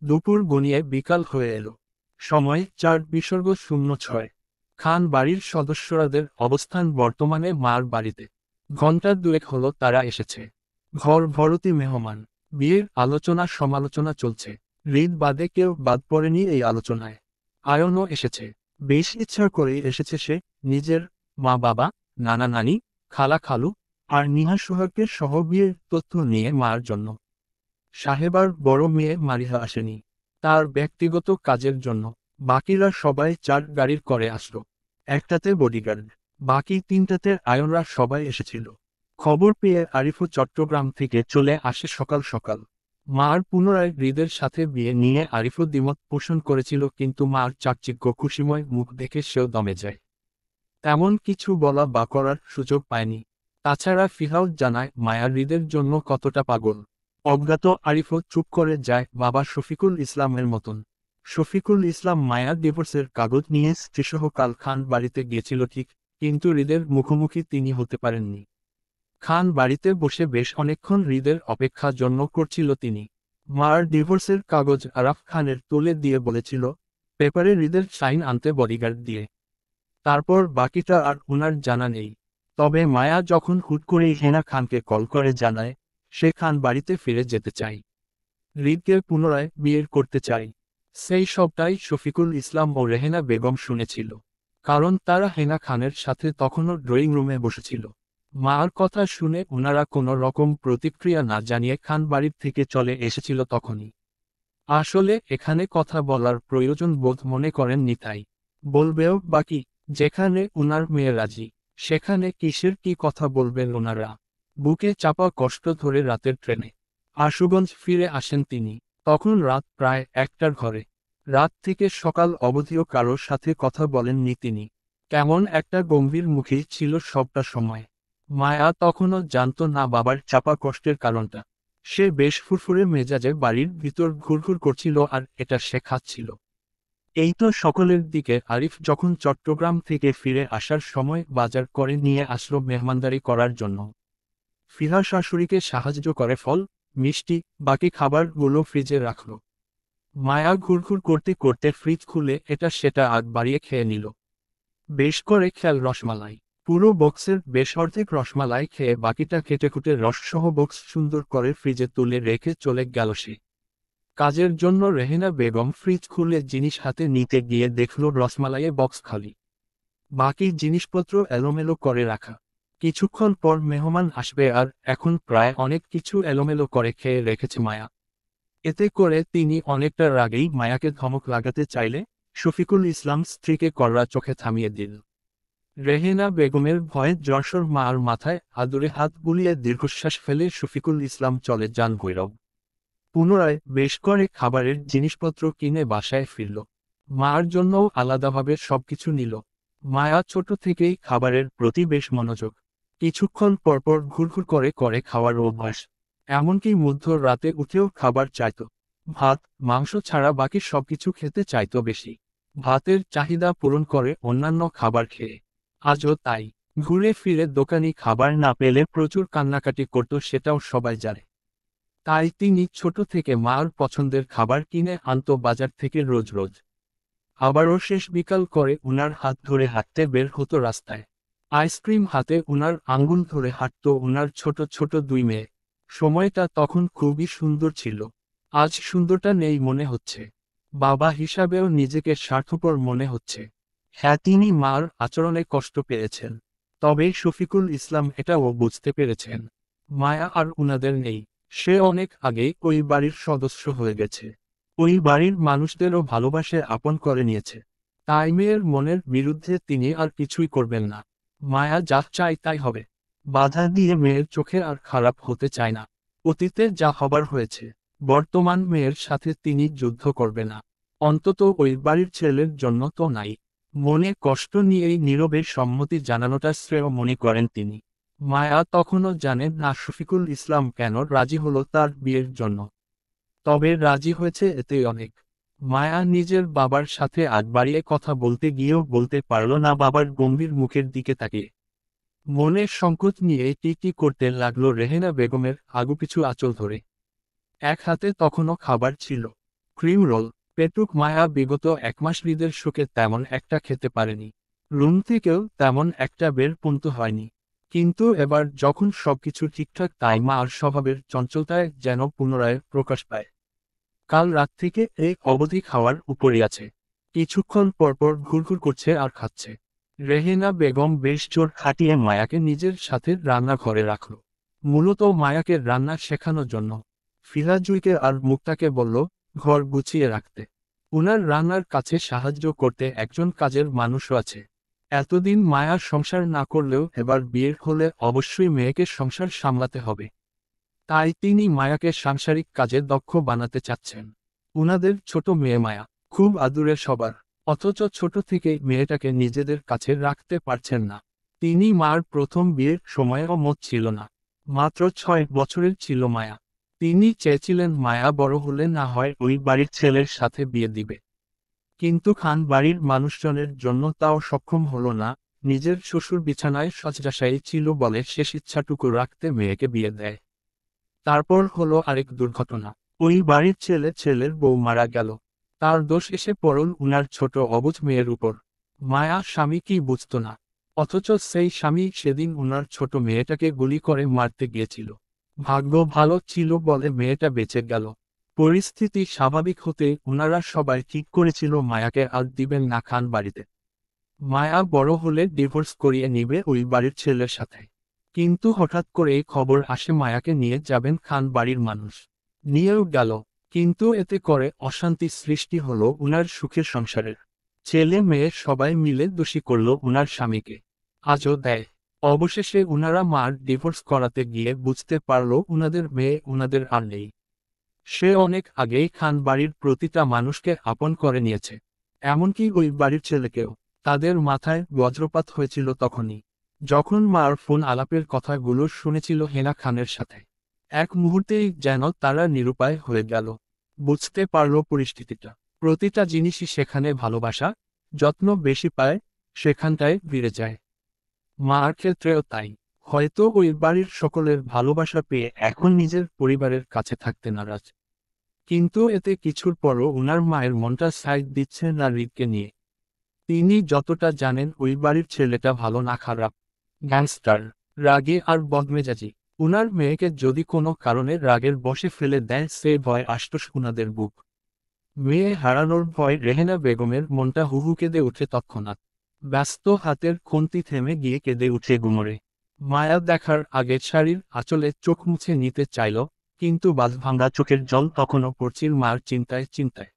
দুপুর গনিয়ে বিকাল হয়ে এলো। সময় 4:06। খান বাড়ির সদস্যরাদের অবস্থান বর্তমানে মার বাড়িতে। ঘণ্টা দুয়েক হলো তারা এসেছে। ঘর ভর্তি মেহমান। বিয়ের আলোচনা সমালোচনা চলছে। হৃদ বাদে কেউ বাদ পড়েনি এই আলোচনায়। আয়নও এসেছে। বেশ ইচ্ছা করেই এসেছে সে। নিজের মা বাবা, নানা নানি, খালা খালু আর নিহা সোহাগকে সহ বিয়ের তথ্য নিয়ে মার জন্য। সাহেবার বড় মেয়ে মারিহা আসেনি। তার ব্যক্তিগত কাজের জন্য। বাকিরা সবাই 4 গাড়ির করে আসলো। একটাতে বডিগার্ড। বাকি 3টাতে আয়নরা সবাই এসেছিল। খবর পেয়ে আরিফও চট্টগ্রাম থেকে চলে আসে সকাল সকাল। মার পুনরায় হৃদের সাথে বিয়ে নিয়ে আরিফও দ্বিমত পোষণ করেছিল, কিন্তু মার চাকচিক্য খুশিময় মুখ দেখে সেও দমে যায়। তেমন কিছু বলা বা করার সুযোগ পায়নি। তাছাড়া ফিহাও জানায় মায়া হৃদের জন্য কতটা পাগল। অজ্ঞাত আরিফও চুপ করে যায় বাবা শফিকুল ইসলামের মতন। শফিকুল ইসলাম মায়া ডিভোর্সের কাগজ নিয়ে স্ত্রীসহ কাল খান বাড়িতে গিয়েছিল ঠিক, কিন্তু হৃদের মুখোমুখি তিনি হতে পারেননি। খান বাড়িতে বসে বেশ অনেকক্ষণ হৃদের অপেক্ষা জন্য করছিল তিনি। মার ডিভোর্সের কাগজ আরাফ খানের তুলে দিয়ে বলেছিল, পেপারে হৃদের সাইন আনতে বডিগার্ড দিয়ে। তারপর বাকিটা আর উনার জানা নেই। তবে মায়া যখন হুট করেই হেনা খানকে কল করে জানায় সে খান বাড়িতে ফিরে যেতে চায়, হৃদকে পুনরায় বিয়ের করতে চায়, সেই সবটাই শফিকুল ইসলাম ও রেহেনা বেগম শুনেছিল। কারণ তারা হেনা খানের সাথে তখনও ড্রয়িং রুমে বসেছিল। মার কথা শুনে ওনারা কোনো রকম প্রতিক্রিয়া না জানিয়ে খান বাড়ির থেকে চলে এসেছিল তখনই। আসলে এখানে কথা বলার প্রয়োজন বোধ মনে করেননি তাই। বলবেও বাকি, যেখানে উনার মেয়ে রাজি, সেখানে কিসের কি কথা বলবেন ওনারা। বুকে চাপা কষ্ট ধরে রাতের ট্রেনে আশুগঞ্জ ফিরে আসেন তিনি। তখন রাত প্রায় 1টার ঘরে। রাত থেকে সকাল অবধিও কারোর সাথে কথা বলেননি তিনি। কেমন একটা গম্ভীর মুখেই ছিল সবটা সময়। মায়া তখনও জানত না বাবার চাপা কষ্টের কারণটা। সে বেশ ফুরফুরে মেজাজে বাড়ির ভিতর ঘুরঘুর করছিল আর এটা সে খাচ্ছিল। এই তো সকলের দিকে আরিফ যখন চট্টগ্রাম থেকে ফিরে আসার সময় বাজার করে নিয়ে আসলো মেহমানদারি করার জন্য। ফিহা শাশুড়িকে সাহায্য করে ফল, মিষ্টি, বাকি খাবারগুলো ফ্রিজে রাখল। মায়া ঘুরঘুর করতে করতে ফ্রিজ খুলে এটা সেটা আগ বাড়িয়ে খেয়ে নিল। বেশ করে খেল রসমালাই। পুরো বক্সের বেশ অর্ধেক রসমালাই খেয়ে বাকিটা কেটে কুটে রসসহ বক্স সুন্দর করে ফ্রিজে তুলে রেখে চলে গেল সে। কাজের জন্য রেহেনা বেগম ফ্রিজ খুলে জিনিস হাতে নিতে গিয়ে দেখল রসমালাইয়ে বক্স খালি। বাকি জিনিসপত্র এলোমেলো করে রাখা। কিছুক্ষণ পর মেহমান আসবে আর এখন প্রায় অনেক কিছু এলোমেলো করে খেয়ে রেখেছে মায়া। এতে করে তিনি অনেকটা রাগেই মায়াকে ধমক লাগাতে চাইলে শফিকুল ইসলাম স্ত্রীকে কড়া চোখে থামিয়ে দিল। রেহেনা বেগমের ভয়ে যশোর মার মাথায় আদুরে হাত বুলিয়ে দীর্ঘশ্বাস ফেলে শফিকুল ইসলাম চলে যান ভৈরব। পুনরায় বেশ করে খাবারের জিনিসপত্র কিনে বাসায় ফিরল। মার জন্যও আলাদাভাবে সবকিছু নিল। মায়া ছোট থেকেই খাবারের প্রতি বেশ মনোযোগ। কিছুক্ষণ পরপর ঘুরঘুর করে করে খাওয়ার অভ্যাস। এমনকি মধ্য রাতে উঠেও খাবার চাইত। ভাত, মাংস ছাড়া বাকি সবকিছু খেতে চাইত বেশি। ভাতের চাহিদা পূরণ করে অন্যান্য খাবার খেয়ে। আজও তাই। ঘুরে ফিরে দোকানি খাবার না পেলে প্রচুর কান্নাকাটি করত, সেটাও সবাই জানে। তাই তিনি ছোট থেকে মার পছন্দের খাবার কিনে আনত বাজার থেকে রোজ রোজ। আবারও শেষ বিকাল করে উনার হাত ধরে হাঁটতে বের হতো রাস্তায়। আইসক্রিম হাতে উনার আঙ্গুল ধরে হাঁটত উনার ছোট ছোট 2 মেয়ে। সময়টা তখন খুবই সুন্দর ছিল। আজ সুন্দরটা নেই মনে হচ্ছে। বাবা হিসাবেও নিজেকে স্বার্থপর মনে হচ্ছে। হ্যাঁ, তিনি মার আচরণে কষ্ট পেয়েছেন। তবে শফিকুল ইসলাম এটাও বুঝতে পেরেছেন মায়া আর উনাদের নেই। সে অনেক আগেই ওই বাড়ির সদস্য হয়ে গেছে। ওই বাড়ির মানুষদেরও ভালোবাসে আপন করে নিয়েছে। তাই মেয়ের মনের বিরুদ্ধে তিনি আর কিছুই করবেন না। মায়া যা চায় তাই হবে। বাধা দিয়ে মেয়ের চোখে আর খারাপ হতে চায় না। অতীতে যা হবার হয়েছে, বর্তমান মেয়ের সাথে তিনি যুদ্ধ করবে না। অন্তত ওই বাড়ির ছেলের জন্য তো নাই। মনে কষ্ট নিয়েই নীরবে সম্মতি জানানোটা শ্রেয় মনে করেন তিনি। মায়া তখনও জানেন না শফিকুল ইসলাম কেন রাজি হলো তার বিয়ের জন্য। তবে রাজি হয়েছে এতেই অনেক। মায়া নিজের বাবার সাথে আগ বাড়িয়ে কথা বলতে গিয়েও বলতে পারল না বাবার গম্ভীর মুখের দিকে তাকিয়ে। মনের সংকোচ নিয়ে টিকি করতে লাগলো রেহেনা বেগমের আগুপিছু আঁচল ধরে। এক হাতে তখনও খাবার ছিল। Cream roll. পেটুক মায়া বিগত 1 মাস ঈদের শোকে তেমন একটা খেতে পারেনি। রুম থেকেও তেমন একটা বের পুনতে হয়নি। কিন্তু এবার যখন সবকিছু ঠিকঠাক, তাই মার স্বভাবের চঞ্চলতায় যেন পুনরায় প্রকাশ পায়। কাল রাত থেকে এই অবধি খাওয়ার উপরই আছে। কিছুক্ষণ পরপর ঘুরঘুর করছে আর খাচ্ছে। রেহেনা বেগম বেশ জোর খাটিয়ে মায়াকে নিজের সাথে রান্নাঘরে রাখল। মূলত মায়াকে রান্না শেখানোর জন্য। ফিরাজুইকে আর মুক্তাকে বলল ঘর গুছিয়ে রাখতে। উনার রান্নার কাছে সাহায্য করতে একজন কাজের মানুষও আছে। এতদিন মায়া সংসার না করলেও এবার বিয়ের হলে অবশ্যই মেয়েকে সংসার সামলাতে হবে। তাই তিনি মায়াকে সাংসারিক কাজে দক্ষ বানাতে চাচ্ছেন। উনাদের ছোট মেয়ে মায়া খুব আদুরে সবার, অথচ ছোট থেকেই মেয়েটাকে নিজেদের কাছে রাখতে পারছেন না। তিনি মার প্রথম বিয়ের সময়েও মত ছিল না। মাত্র 6 বছরের ছিল মায়া। তিনি চেয়েছিলেন মায়া বড় হলে না হয় ওই বাড়ির ছেলের সাথে বিয়ে দিবে। কিন্তু খান বাড়ির মানুষজনের জন্য তাও সক্ষম হলো না। নিজের শ্বশুর বিছানায় শয্যাশায়ী ছিল বলে শেষ ইচ্ছাটুকু রাখতে মেয়েকে বিয়ে দেয়। তারপর হলো আরেক দুর্ঘটনা। ওই বাড়ির ছেলের বউ মারা গেল। তার দোষ এসে পড়ল উনার ছোট অবুঝ মেয়ের উপর। মায়া স্বামী কি বুঝত না। অথচ সেই স্বামী সেদিন উনার ছোট মেয়েটাকে গুলি করে মারতে গিয়েছিল। ভাগ্য ভালো ছিল বলে মেয়েটা বেঁচে গেল। পরিস্থিতি স্বাভাবিক হতে উনারা সবাই ঠিক করেছিল মায়াকে আর দিবেন না খান বাড়িতে। মায়া বড় হলে ডিভোর্স করিয়ে নিবে ওই বাড়ির ছেলের সাথে। কিন্তু হঠাৎ করেই খবর আসে মায়াকে নিয়ে যাবেন খান বাড়ির মানুষ। নিয়েও গেল। কিন্তু এতে করে অশান্তি সৃষ্টি হলো উনার সুখের সংসারের। ছেলে মেয়ে সবাই মিলে দোষী করল উনার স্বামীকে। আজও দেয়। অবশেষে উনারা মার ডিভোর্স করাতে গিয়ে বুঝতে পারল উনাদের মেয়ে উনাদের আর নেই। সে অনেক আগেই খান বাড়ির প্রতিটা মানুষকে আপন করে নিয়েছে। এমনকি ওই বাড়ির ছেলেকেও। তাদের মাথায় বজ্রপাত হয়েছিল তখনই, যখন মার ফোন আলাপের কথাগুলো শুনেছিল হেনা খানের সাথে। এক মুহূর্তেই যেন তারা নিরুপায় হয়ে গেল। বুঝতে পারল পরিস্থিতিটা। প্রতিটা জিনিসই সেখানে ভালোবাসা, যত্ন বেশি পায়, সেখানটায় ভিড়ে যায়। মার ক্ষেত্রেও তাই। হয়তো ওই বাড়ির সকলের ভালোবাসা পেয়ে এখন নিজের পরিবারের কাছে থাকতে নারাজ। কিন্তু এতে কিছুর পরও উনার মায়ের মনটা সাইড দিচ্ছে না হৃদকে নিয়ে। তিনি যতটা জানেন ওই বাড়ির ছেলেটা ভালো না খারাপ, গ্যাংস্টার, রাগে আর বদমেজাজি। উনার মেয়েকে যদি কোনো কারণে রাগের বশে ফেলে দেয় সে ভয় আষ্টস উনাদের বুক। মেয়ে হারানোর ভয় রেহেনা বেগমের মনটা হুহু কেঁদে উঠে তৎক্ষণাৎ। ব্যস্ত হাতের খুন্তি থেমে গিয়ে কেঁদে উঠে গুমরে। মায়া দেখার আগে শাড়ির আঁচলে চোখ মুছে নিতে চাইল, কিন্তু বাঁধভাঙা চোখের জল তখনও পড়ছিল মার চিন্তায় চিন্তায়।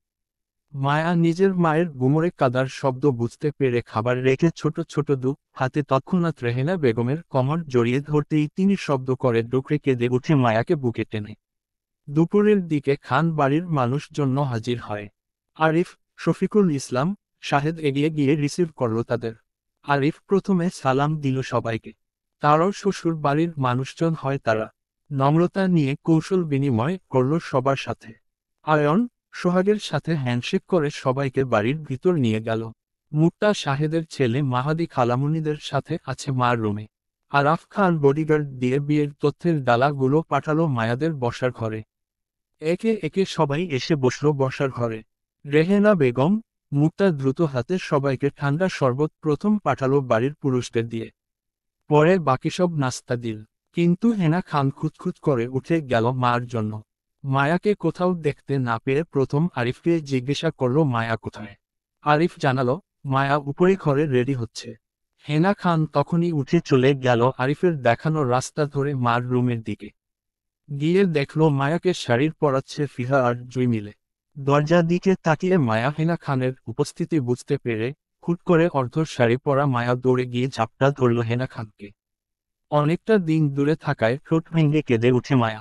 মায়া নিজের মায়ের গুমরে কাদার শব্দ বুঝতে পেরে খাবার রেখে ছোট ছোট হাতে তৎক্ষণাৎ রেহেনা বেগমের কোমর জড়িয়ে ধরতেই তিনি শব্দ করে ডুকরে কেঁদে উঠে মায়াকে বুকে টেনে। দুপুরের দিকে খান বাড়ির মানুষজন হাজির হয়। আরিফ, শফিকুল ইসলাম, শাহেদ এগিয়ে গিয়ে রিসিভ করল তাদের। আরিফ প্রথমে সালাম দিল সবাইকে। তারও শ্বশুর বাড়ির মানুষজন হয় তারা। নম্রতা নিয়ে কৌশল বিনিময় করল সবার সাথে। আয়ন, সোহাগের সাথে হ্যান্ডশেক করে সবাইকে বাড়ির ভিতর নিয়ে গেল। মুক্তা শাহেদের ছেলে মাহাদি খালামুনিদের সাথে আছে মার রুমে। আরাফ খান বডিগার্ড দিয়ে বিয়ের তথ্যের ডালাগুলো পাঠালো মায়াদের বসার ঘরে। একে একে সবাই এসে বসল বসার ঘরে। রেহেনা বেগম, মুক্তা দ্রুত হাতে সবাইকে ঠান্ডা শরবত প্রথম পাঠালো বাড়ির পুরুষদের দিয়ে। পরে বাকি সব নাস্তা দিল। কিন্তু হেনা খান খুঁতখুত করে উঠে গেল মার জন্য। মায়াকে কোথাও দেখতে না পেয়ে প্রথম আরিফকে জিজ্ঞাসা করল মায়া কোথায়। আরিফ জানালো মায়া উপরে ঘরে রেডি হচ্ছে। হেনা খান তখনই উঠে চলে গেল আরিফের দেখানো রাস্তা ধরে মার রুমের দিকে। গিয়ে দেখল মায়াকে শাড়ির পরাচ্ছে ফিহা আর জুই মিলে। দরজার দিকে তাকিয়ে মায়া হেনা খানের উপস্থিতি বুঝতে পেরে হুট করে অর্ধ শাড়ি পরা মায়া দৌড়ে গিয়ে ঝাপটা ধরল হেনা খানকে। অনেকটা দিন দূরে থাকায় ঠোঁট ভেঙে কেঁদে উঠে মায়া।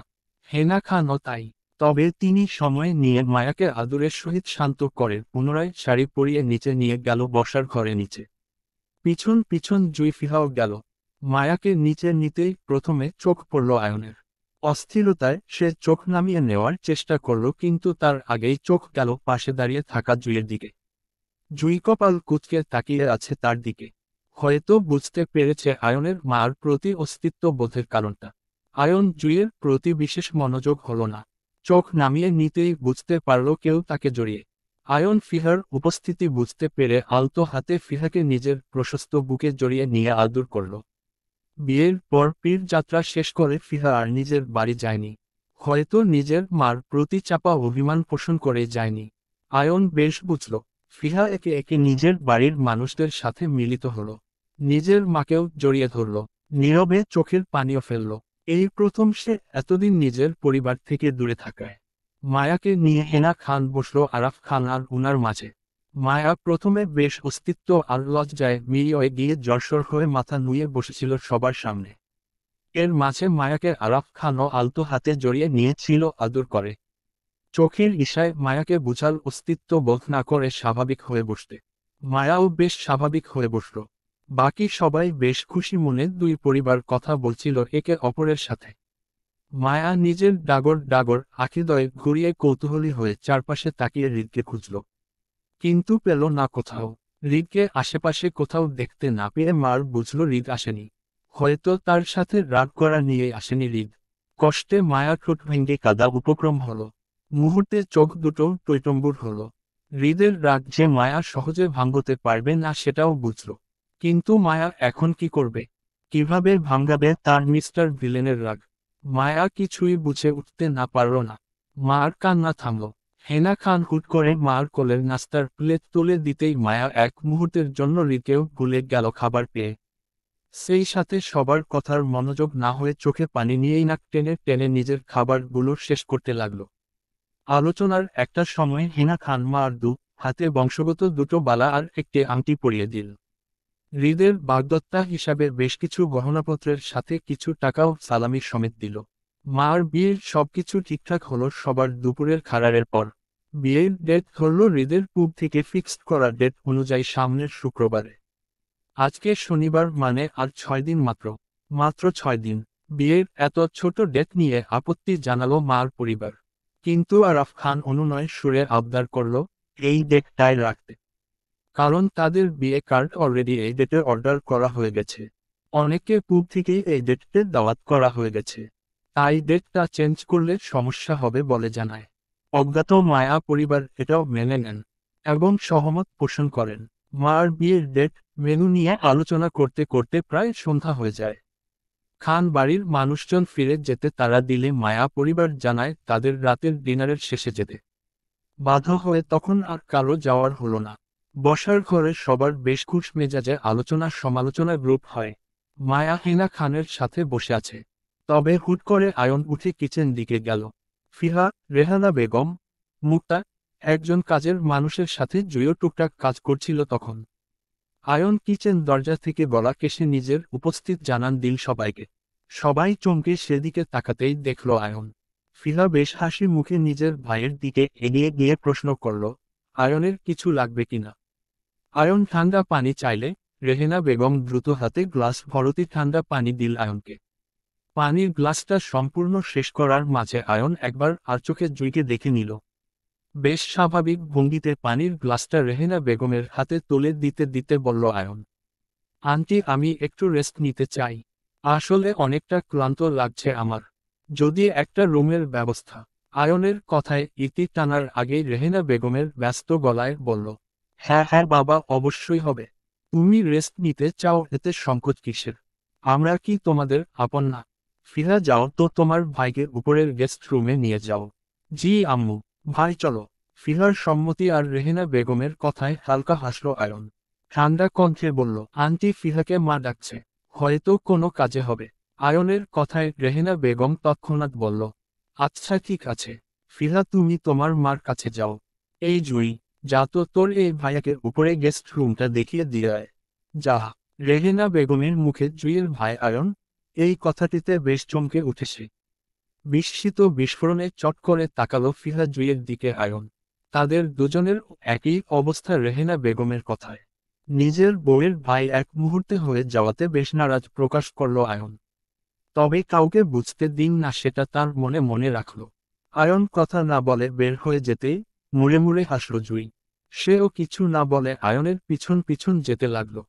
হেনা খানও তাই। তবে তিনি সময় নিয়ে মায়াকে আদরের সহিত শান্ত করে পুনরায় শাড়ি পরিয়ে নিচে নিয়ে গেল বসার ঘরে নিচে। পিছন পিছন জুই ফিহাও গেল। মায়াকে নিচে নিতেই প্রথমে চোখ পড়ল আয়নের। অস্থিরতায় সে চোখ নামিয়ে নেওয়ার চেষ্টা করল, কিন্তু তার আগেই চোখ গেল পাশে দাঁড়িয়ে থাকা জুইয়ের দিকে। জুই কপাল কুঁচকে তাকিয়ে আছে তার দিকে। হয়তো বুঝতে পেরেছে আয়নের মার প্রতি অস্তিত্ব বোধের কারণটা। আয়ন জুইয়ের প্রতি বিশেষ মনোযোগ হল না। চোখ নামিয়ে নিতেই বুঝতে পারল কেউ তাকে জড়িয়ে। আয়ন ফিহার উপস্থিতি বুঝতে পেরে আলতো হাতে ফিহাকে নিজের প্রশস্ত বুকে জড়িয়ে নিয়ে আদর করল। বিয়ের পর পীর যাত্রা শেষ করে ফিহা আর নিজের বাড়ি যায়নি। হয়তো নিজের মার প্রতি চাপা অভিমান পোষণ করে যায়নি। আয়ন বেশ বুঝল, ফিহা একে একে নিজের বাড়ির মানুষদের সাথে মিলিত হল। নিজের মাকেও জড়িয়ে ধরল, নীরবে চোখের পানিও ফেলল। এই প্রথম সে এতদিন নিজের পরিবার থেকে দূরে থাকায়। মায়াকে নিয়ে হেনা খান বসল আরাফ খান আর উনার মাঝে। মায়া প্রথমে বেশ অস্তিত্ব আর লজ্জায় মিলিয়ে গিয়ে জর্জর হয়ে মাথা নুয়ে বসেছিল সবার সামনে। এর মাঝে মায়াকে আরাফ খানও আলতো হাতে জড়িয়ে নিয়েছিল আদর করে। চোখের ইশারায় মায়াকে বুঝাল অস্তিত্ব বোধ না করে স্বাভাবিক হয়ে বসতে। মায়াও বেশ স্বাভাবিক হয়ে বসল। বাকি সবাই বেশ খুশি মনে দুই পরিবার কথা বলছিল একে অপরের সাথে। মায়া নিজের ডাগর ডাগর আখিদয় ঘুরিয়ে কৌতূহলী হয়ে চারপাশে তাকিয়ে হৃদকে খুঁজল, কিন্তু পেল না কোথাও। হৃদকে আশেপাশে কোথাও দেখতে না পেয়ে মার বুঝল হৃদ আসেনি। হয়তো তার সাথে রাগ করা নিয়ে আসেনি হৃদ। কষ্টে মায়া ঠোঁট ভেঙে কাদা উপক্রম হল। মুহূর্তে চোখ দুটো টইটম্বুর হল। হৃদের রাগ যে মায়া সহজে ভাঙতে পারবে না সেটাও বুঝল। কিন্তু মায়া এখন কি করবে, কিভাবে ভাঙাবে তার মিস্টার ভিলেনের রাগ? মায়া কিছুই বুঝে উঠতে না পারল না। মার কান্না থামল। হেনা খান হুট করে মার কোলের নাস্তার প্লেট তুলে দিতেই মায়া এক মুহূর্তের জন্য হৃদকেও ভুলে গেল খাবার পেয়ে। সেই সাথে সবার কথার মনোযোগ না হয়ে চোখে পানি নিয়েই নাক টেনে টেনে নিজের খাবারগুলো শেষ করতে লাগল। আলোচনার একটা সময় হেনা খান মার হাতে বংশগত দুটো বালা আর একটি আংটি পরিয়ে দিল। হৃদের বাগদত্তা হিসাবে বেশ কিছু গহনাপত্রের সাথে কিছু টাকাও সালামি সমেত দিল। মার বিয়ের সবকিছু ঠিকঠাক হলো সবার দুপুরের খাবারের পর। বিয়ের ডেট ধরল হৃদের পূর্ব থেকে ফিক্সড করা ডেট অনুযায়ী সামনের শুক্রবারে। আজকে শনিবার মানে আর 6 দিন মাত্র 6 দিন। বিয়ের এত ছোট ডেট নিয়ে আপত্তি জানালো মার পরিবার। কিন্তু আরাফ খান অনুনয় সুরে আবদার করল এই ডেটটাই রাখতে। কারণ তাদের বিয়ে কার্ড অলরেডি এই ডেটে অর্ডার করা হয়ে গেছে। অনেকে পূর্ব থেকেই এই ডেটে দাওয়াত করা হয়ে গেছে। তাই ডেটটা চেঞ্জ করলে সমস্যা হবে বলে জানায়। অজ্ঞাত মায়া পরিবার এটাও মেনে নেন এবং সহমত পোষণ করেন। মার বিয়ের ডেট মেনু নিয়ে আলোচনা করতে করতে প্রায় সন্ধ্যা হয়ে যায়। খান বাড়ির মানুষজন ফিরে যেতে তারা দিলে মায়া পরিবার জানায় তাদের রাতের ডিনারের শেষে যেতে। বাধ্য হয়ে তখন আর কারো যাওয়ার হলো না। বসার ঘরে সবার বেশ খুশ মেজাজে আলোচনা সমালোচনা গ্রুপ হয়। মায়া হেনা খানের সাথে বসে আছে। তবে হুট করে আয়ন উঠে কিচেন দিকে গেল। ফিহা, রেহানা বেগম, মুক্তা একজন কাজের মানুষের সাথে জুয়ো টুকটাক কাজ করছিল তখন। আয়ন কিচেন দরজা থেকে গলা কেশে নিজের উপস্থিত জানান দিল সবাইকে। সবাই চমকে সেদিকে তাকাতেই দেখল আয়ন। ফিহা বেশ হাসি মুখে নিজের ভাইয়ের দিকে এগিয়ে গিয়ে প্রশ্ন করল, আয়নের কিছু লাগবে কিনা? আয়ন ঠান্ডা পানি চাইলে রেহেনা বেগম দ্রুত হাতে গ্লাস ভর্তি ঠান্ডা পানি দিল আয়নকে। পানির গ্লাসটা সম্পূর্ণ শেষ করার মাঝে আয়ন একবার আর চোখে জুইকে দেখে নিল। বেশ স্বাভাবিক ভঙ্গিতে পানির গ্লাসটা রেহেনা বেগমের হাতে তুলে দিতে দিতে বলল আয়ন, আন্টি আমি একটু রেস্ট নিতে চাই। আসলে অনেকটা ক্লান্ত লাগছে আমার। যদি একটা রুমের ব্যবস্থা। আয়নের কথায় ইতি টানার আগেই রেহেনা বেগমের ব্যস্ত গলায় বলল, হ্যাঁ হ্যাঁ বাবা অবশ্যই হবে। তুমি রেস্ট নিতে চাও এতে সংকোচ কিসের? আমরা কি তোমাদের আপন না? ফিরা যাও তো তোমার ভাইকে উপরের গেস্ট রুমে নিয়ে যাও। জি আম্মু। ভাই চলো। ফিহার সম্মতি আর রেহেনা বেগমের কথায় হালকা হাসল আয়ন। ঠান্ডা কণ্ঠে বলল, আন্টি ফিহাকে মা ডাকছে। হয়তো কোনো কাজে হবে। আয়নের কথায় রেহেনা বেগম তৎক্ষণাৎ বলল, আচ্ছা ঠিক আছে। ফিহা তুমি তোমার মার কাছে যাও। এই জুই, যা তো তোর এই ভাইয়াকে উপরে গেস্ট রুমটা দেখিয়ে দিয়ে আয়। যা। রেহেনা বেগমের মুখে জুইয়ের ভাই আয়ন, এই কথাটিতে বেশ চমকে উঠেছে। বিস্মিত বিস্ফোরণে চট করে তাকালো ফিহা জুইয়ের দিকে আয়ন। তাদের দুজনের একই অবস্থা রেহেনা বেগমের কথায়। নিজের বউয়ের ভাই এক মুহূর্তে হয়ে যাওয়াতে বেশ নারাজ প্রকাশ করল আয়ন। তবে কাউকে বুঝতে দিন না সেটা তার মনে মনে রাখল। আয়ন কথা না বলে বের হয়ে যেতেই মুড়ে মুড়ে হাসল জুই। সেও কিছু না বলে আয়নের পিছন পিছন যেতে লাগলো।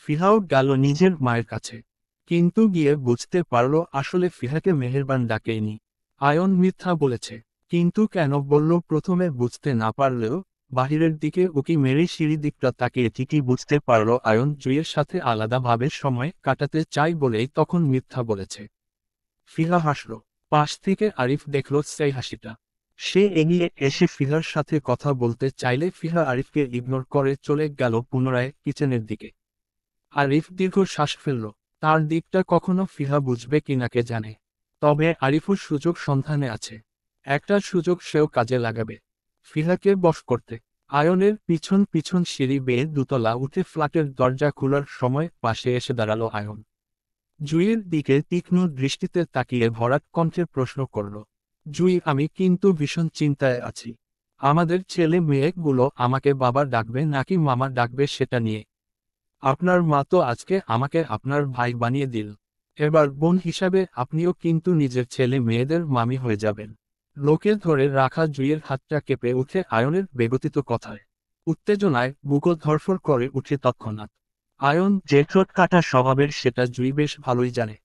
ফিহাও গেল নিজের মায়ের কাছে। কিন্তু গিয়ে বুঝতে পারল আসলে ফিহাকে মেহেরবান ডাকেনি। আয়ন মিথ্যা বলেছে। কিন্তু কেন বলল প্রথমে বুঝতে না পারলেও বাহিরের দিকে উকি মেরে সিঁড়ি দিকটা তাকিয়ে ঠিকই বুঝতে পারল আয়ন জুইয়ের সাথে আলাদাভাবে সময় কাটাতে চাই বলেই তখন মিথ্যা বলেছে। ফিহা হাসল। পাশ থেকে আরিফ দেখল সেই হাসিটা। সে এগিয়ে এসে ফিহার সাথে কথা বলতে চাইলে ফিহা আরিফকে ইগনোর করে চলে গেল পুনরায় কিচেনের দিকে। আরিফ দীর্ঘ শ্বাস ফেলল। তার দিকটা কখনো ফিহা বুঝবে কিনা কে জানে। তবে আরিফও সুযোগ সন্ধানে আছে। একটা সুযোগ সেও কাজে লাগাবে। ফিহাকে বশ করতে। আয়নের পিছন পিছন সিঁড়ি বেয়ে দুতলা উঠে ফ্ল্যাটের দরজা খোলার সময় পাশে এসে দাঁড়ালো আয়ন। জুইয়ের দিকে তীক্ষ্ণ দৃষ্টিতে তাকিয়ে ভরাট কণ্ঠে প্রশ্ন করল, জুই আমি কিন্তু ভীষণ চিন্তায় আছি। আমাদের ছেলে মেয়েগুলো আমাকে বাবা ডাকবে নাকি মামা ডাকবে সেটা নিয়ে। আপনার মা তো আজকে আমাকে আপনার ভাই বানিয়ে দিল। এবার বোন হিসাবে আপনিও কিন্তু নিজের ছেলে মেয়েদের মামি হয়ে যাবেন। লোকে ধরে রাখা জুইয়ের হাতটা কেঁপে উঠে আয়নের বেগতিত কথায়। উত্তেজনায় বুকো ধরফর করে উঠে তৎক্ষণাৎ। আয়ন যে ঠোঁট কাটা স্বভাবের সেটা জুই বেশ ভালোই জানে।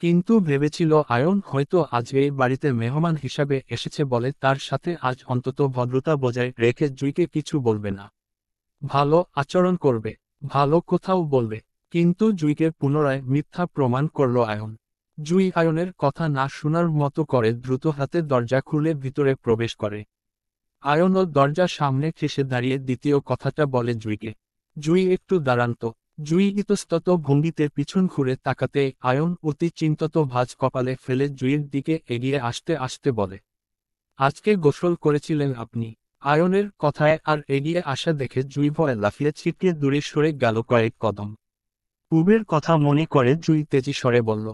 কিন্তু ভেবেছিল আয়ন হয়তো আজ এই বাড়িতে মেহমান হিসাবে এসেছে বলে তার সাথে আজ অন্তত ভদ্রতা বজায় রেখে জুইকে কিছু বলবে না। ভালো আচরণ করবে, ভালো কোথাও বলবে। কিন্তু জুইকে পুনরায় মিথ্যা প্রমাণ করল আয়ন। জুই আয়নের কথা না শোনার মতো করে দ্রুত হাতে দরজা খুলে ভিতরে প্রবেশ করে। আয়নও দরজার সামনে ঠেসে দাঁড়িয়ে দ্বিতীয় কথাটা বলে জুইকে। জুই একটু দাঁড়ান্ত। জুই ইতস্তত ভঙ্গিতে পিছন ঘুরে তাকাতে আয়ন অতি চিন্তত ভাঁজ কপালে ফেলে জুইয়ের দিকে এগিয়ে আসতে আসতে বলে, আজকে গোসল করেছিলেন আপনি? আয়নের কথায় আর এগিয়ে আসা দেখে জুই ভয়ে লাফিয়ে ছিটকে দূরে সরে গেল কয়েক কদম। পূবের কথা মনে করে জুই তেজি স্বরে বলল,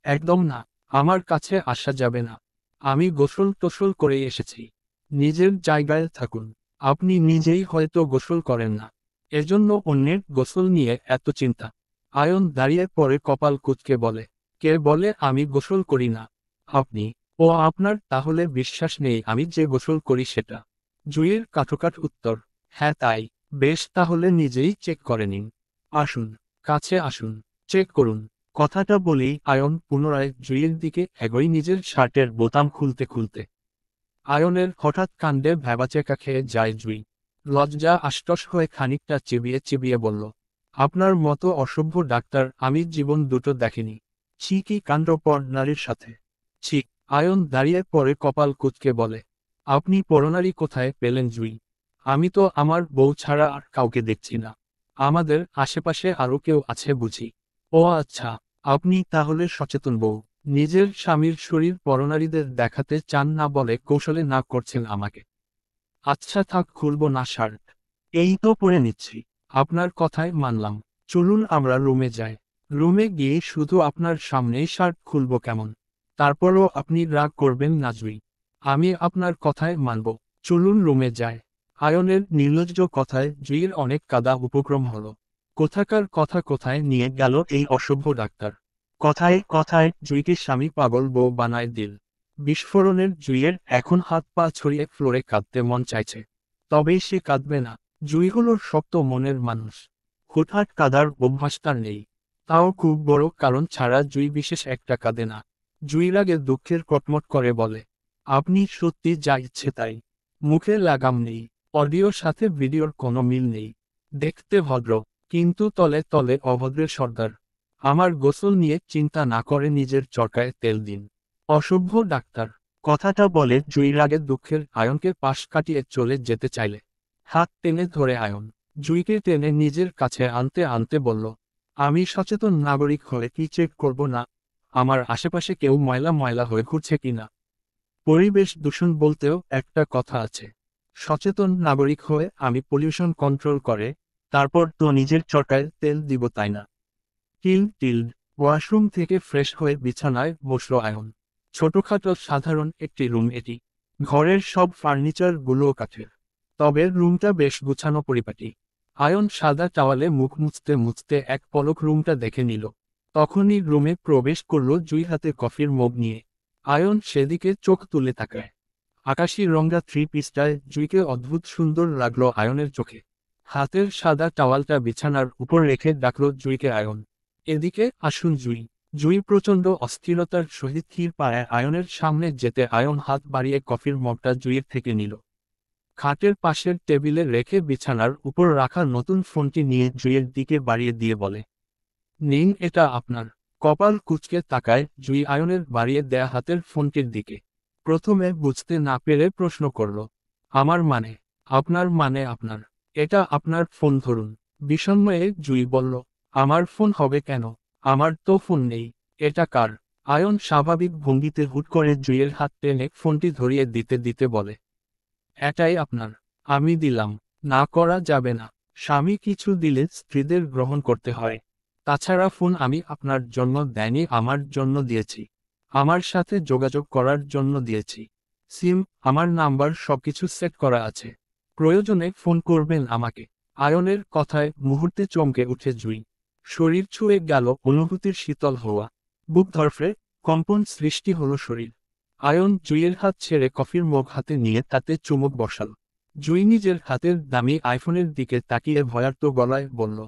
একদম না, আমার কাছে আসা যাবে না। আমি গোসল টোসল করে এসেছি। নিজের জায়গায় থাকুন। আপনি নিজেই হয়তো গোসল করেন না, এজন্য অন্যের গোসল নিয়ে এত চিন্তা। আয়ন দাঁড়িয়ে পড়ে কপাল কুঁচকে বলে, কে বলে আমি গোসল করি না? আপনি। ও আপনার তাহলে বিশ্বাস নেই আমি যে গোসল করি সেটা? জুইয়ের কাঠোকাঠ উত্তর, হ্যাঁ তাই। বেশ তাহলে নিজেই চেক করে নিন। আসুন, কাছে আসুন, চেক করুন। কথাটা বলেই আয়ন পুনরায় জুইয়ের দিকে এগোয় নিজের শার্টের বোতাম খুলতে খুলতে। আয়নের হঠাৎ কাণ্ডে ভ্যাবাচেকা খেয়ে যায় জুই। লজ্জা আশ্বাস হয়ে খানিকটা চিবিয়ে চিবিয়ে বলল, আপনার মতো অসভ্য ডাক্তার আমি জীবন দুটো দেখিনি। ছি কি কাণ্ড পর নারীর সাথে। ছি। আয়ন দাঁড়িয়ে পরে কপাল কুঁচকে বলে, আপনি পরনারী কোথায় পেলেন জুই? আমি তো আমার বউ ছাড়া আর কাউকে দেখছি না। আমাদের আশেপাশে আরও কেউ আছে বুঝি? ও আচ্ছা, আপনি তাহলে সচেতন বউ। নিজের স্বামীর শরীর পরনারীদের দেখাতে চান না বলে কৌশলে না করছেন আমাকে। আচ্ছা থাক খুলব না শার্ট। এই তো পরে নিচ্ছি। আপনার কথাই মানলাম। চলুন আমরা রুমে যাই। রুমে গিয়ে শুধু আপনার সামনেই শার্ট খুলব কেমন? তারপরও আপনি রাগ করবেন না জুই। আমি আপনার কথায় মানব। চলুন রুমে যাই। আয়নের নির্লজ্জ কথায় জুইয়ের অনেক কাদা উপক্রম হলো। কোথাকার কথা কোথায় নিয়ে গেল এই অসভ্য ডাক্তার। কথায় কথায় জুইকে স্বামী পাগল বউ বানায় দিল। বিস্ফোরণের জুইয়ের এখন হাত পা ছড়িয়ে ফ্লোরে কাঁদতে মন চাইছে। তবে সে কাঁদবে না। জুই হলো শক্ত মনের মানুষ। হুটহাট কাদার অভ্যাস তার নেই। তাও খুব বড় কারণ ছাড়া জুই বিশেষ একটা কাঁদে না। জুই রাগে দুঃখের কটমট করে বলে, আপনি সত্যি যা ইচ্ছে তাই। মুখে লাগাম নেই। অডিওর সাথে ভিডিওর কোনো মিল নেই। দেখতে ভদ্র, কিন্তু তলে তলে অভদ্রের সর্দার। আমার গোসল নিয়ে চিন্তা না করে নিজের চরকায় তেল দিন। অসভ্য ডাক্তার। কথাটা বলে জুই রাগে দুঃখের আয়নকে পাশ কাটিয়ে চলে যেতে চাইলে হাত টেনে ধরে আয়ন জুইকে টেনে নিজের কাছে আনতে আনতে বলল, আমি সচেতন নাগরিক হয়ে কি চেক করব না আমার আশেপাশে কেউ ময়লা ময়লা হয়ে ঘুরছে কিনা? পরিবেশ দূষণ বলতেও একটা কথা আছে। সচেতন নাগরিক হয়ে আমি পলিউশন কন্ট্রোল করে তারপর তো নিজের চরকায় তেল দিব তাই না? Till tilted. ওয়াশরুম থেকে ফ্রেশ হয়ে বিছানায় বসল আয়ন। ছোটখাটো সাধারণ একটি রুম এটি। ঘরের সব ফার্নিচার গুলো কাঠের। তবে রুমটা বেশ গুছানো পরিপাটি। আয়ন সাদা টাওয়ালে মুখ মুছতে মুছতে এক পলক রুমটা দেখে নিল। তখনই রুমে প্রবেশ করল জুই হাতে কফির মগ নিয়ে। আয়ন সেদিকে চোখ তুলে তাকায়। আকাশি রঙা থ্রি পিসটায় জুইকে অদ্ভুত সুন্দর লাগলো আয়নের চোখে। হাতের সাদা টাওয়ালটা বিছানার উপর রেখে ডাকল জুইকে আয়ন। এদিকে আসুন জুই। জুই প্রচণ্ড অস্থিরতার সহিত ক্ষীর পায়ে আয়নের সামনে যেতে আয়ন হাত বাড়িয়ে কফির মগটা জুইয়ের থেকে নিল। খাটের পাশের টেবিলে রেখে বিছানার উপর রাখা নতুন ফোনটি নিয়ে জুইয়ের দিকে বাড়িয়ে দিয়ে বলে, নিন, এটা আপনার। কপাল কুঁচকে তাকায় জুই আয়নের বাড়িয়ে দেয়া হাতের ফোনটির দিকে। প্রথমে বুঝতে না পেরে প্রশ্ন করল, আমার মানে? আপনার মানে আপনার? এটা আপনার ফোন, ধরুন। বিষণ্ময়ে জুই বলল, আমার ফোন হবে কেন? আমার তো ফোন নেই। এটা কার? আয়ন স্বাভাবিক ভঙ্গিতে হুট করে জুইয়ের হাত টেনে ফোনটি ধরিয়ে দিতে দিতে বলে, এটাই আপনার। আমি দিলাম। না করা যাবে না। স্বামী কিছু দিলে স্ত্রীদের গ্রহণ করতে হয়। তাছাড়া ফোন আমি আপনার জন্য দেয়নি, আমার জন্য দিয়েছি। আমার সাথে যোগাযোগ করার জন্য দিয়েছি। সিম, আমার নাম্বার সবকিছু সেট করা আছে। প্রয়োজনে ফোন করবেন আমাকে। আয়নের কথায় মুহূর্তে চমকে উঠে জুই। শরীর ছুঁয়ে গেল অনুভূতির শীতল হওয়া। বুক ধরফড়ে কম্পন সৃষ্টি হলো শরীর। আয়ন জুইয়ের হাত ছেড়ে কফির মগ হাতে নিয়ে তাতে চুমুক বসাল। জুই নিজের হাতের দামি আইফোনের দিকে তাকিয়ে ভয়ার্ত গলায় বলল,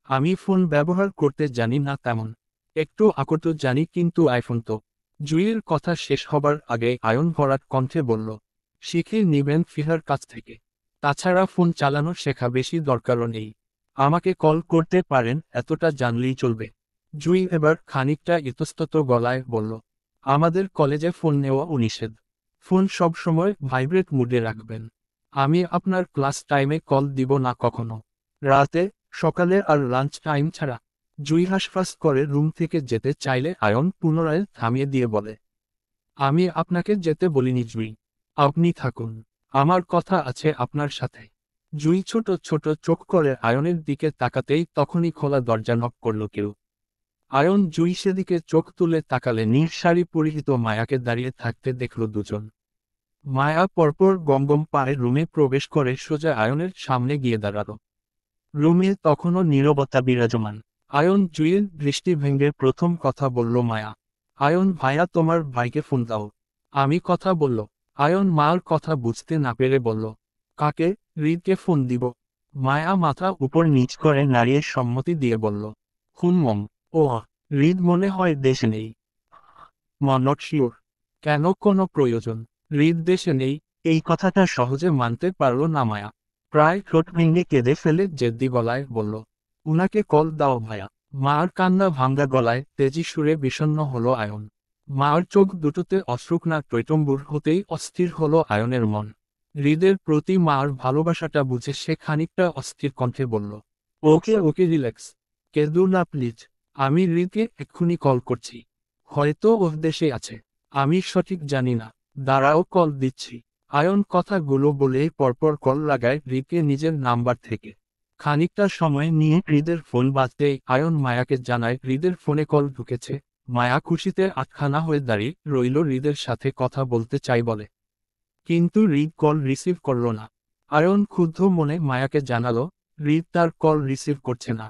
আমি ফোন ব্যবহার করতে জানি না তেমন। একটু আকর্ত জানি, কিন্তু আইফোন তো। জুইয়ের কথা শেষ হবার আগে আয়ন ভরাট কণ্ঠে বলল, শিখে নিবেন ফিহার কাছ থেকে। তাছাড়া ফোন চালানো শেখা বেশি দরকারও নেই। আমাকে কল করতে পারেন, এতটা জানলেই চলবে। জুই এবার খানিকটা ইতস্তত গলায় বলল, আমাদের কলেজে ফোন নেওয়া নিষেধ। ফোন সব সময় ভাইব্রেট মুডে রাখবেন। আমি আপনার ক্লাস টাইমে কল দিব না কখনো। রাতে, সকালে আর লাঞ্চ টাইম ছাড়া। জুই হাসফাস করে রুম থেকে যেতে চাইলে আয়ন পুনরায় থামিয়ে দিয়ে বলে, আমি আপনাকে যেতে বলিনি জুই। আপনি থাকুন। আমার কথা আছে আপনার সাথে। জুই ছোট ছোট চোখ করে আয়নের দিকে তাকাতেই তখনই খোলা দরজা নক করল কেউ। আয়ন জুই সেদিকে চোখ তুলে তাকালে নীল শাড়ি পরিহিত মায়াকে দাঁড়িয়ে থাকতে দেখল দুজন। মায়া পরপর গমগম পায়ে রুমে প্রবেশ করে সোজা আয়নের সামনে গিয়ে দাঁড়াল। রুমে তখনও নীরবতা বিরাজমান। আয়ন জুইয়ের দৃষ্টি ভেঙে প্রথম কথা বলল, মায়া। আয়ন ভাইয়া, তোমার ভাইকে ফোন দাও। আমি কথা বলল। আয়ন মার কথা বুঝতে না পেরে বলল, কাকে? হৃদকে ফোন দিব। মায়া মাথা উপর নিচ করে নাড়িয়ে সম্মতি দিয়ে বলল, হুম। ও, হৃদ মনে হয় দেশে নেই। Not sure. কেন, কোনো প্রয়োজন? হৃদ দেশে নেই, এই কথাটা সহজে মানতে পারল না মায়া। প্রায় ঠোঁট ভেঙে কেঁদে ফেলে জেদ্দি গলায় বলল, উনাকে কল দাও ভাইয়া। মার কান্না ভাঙ্গা গলায় তেজি সুরে বিষণ্ণ হলো আয়ন। মার চোখ দুটোতে অশ্রুকণা টৈটম্বুর হতেই অস্থির হলো আয়নের মন। হৃদের প্রতি মার ভালোবাসাটা বুঝে সে খানিকটা অস্থির কণ্ঠে বলল, ওকে ওকে, রিল্যাক্স। কেঁদো না প্লিজ। আমি হৃদকে এক্ষুনি কল করছি। হয়তো ওর দেশে আছে। আমি সঠিক জানি না। দাঁড়াও, কল দিচ্ছি। আয়ন কথাগুলো বলেই পরপর কল লাগায় হৃদকে নিজের নাম্বার থেকে। খানিকটা সময় নিয়ে হৃদের ফোন বাজতেই আয়ন মায়াকে জানায় হৃদের ফোনে কল ঢুকেছে। মায়া খুশিতে আটখানা হয়ে দাঁড়িয়ে রইল, হৃদের সাথে কথা বলতে চাই বলে। কিন্তু হৃদ কল রিসিভ করল না। আয়ন ক্ষুব্ধ মনে মায়াকে জানালো, হৃদ তার কল রিসিভ করছে না।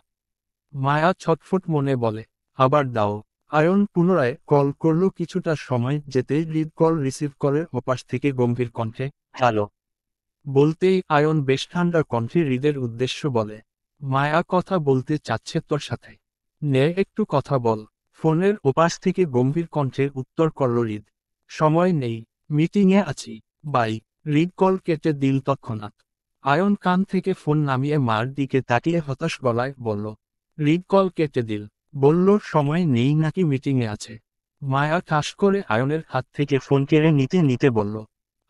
মায়া ছটফট মনে বলে, আবার দাও। আয়ন পুনরায় কল করল। কিছুটা সময় যেতেই হৃদ কল রিসিভ করে ওপাশ থেকে গম্ভীর কণ্ঠে, হ্যালো বলতেই আয়ন বেশ ঠান্ডা কণ্ঠে হৃদের উদ্দেশ্য বলে, মায়া কথা বলতে চাচ্ছে তোর সাথে। নে, একটু কথা বল। ফোনের ওপাশ থেকে গম্ভীর কণ্ঠে উত্তর করল হৃদ, সময় নেই, মিটিংয়ে আছি, বাই। হৃদ কল কেটে দিল তৎক্ষণাৎ। আয়ন কান থেকে ফোন নামিয়ে মার দিকে তাকিয়ে হতাশ গলায় বলল, হৃদ কল কেটে দিল? বলল সময় নেই নাকি মিটিংয়ে আছে? মায়া ঠাস করে আয়নের হাত থেকে ফোন কেড়ে নিতে নিতে বলল,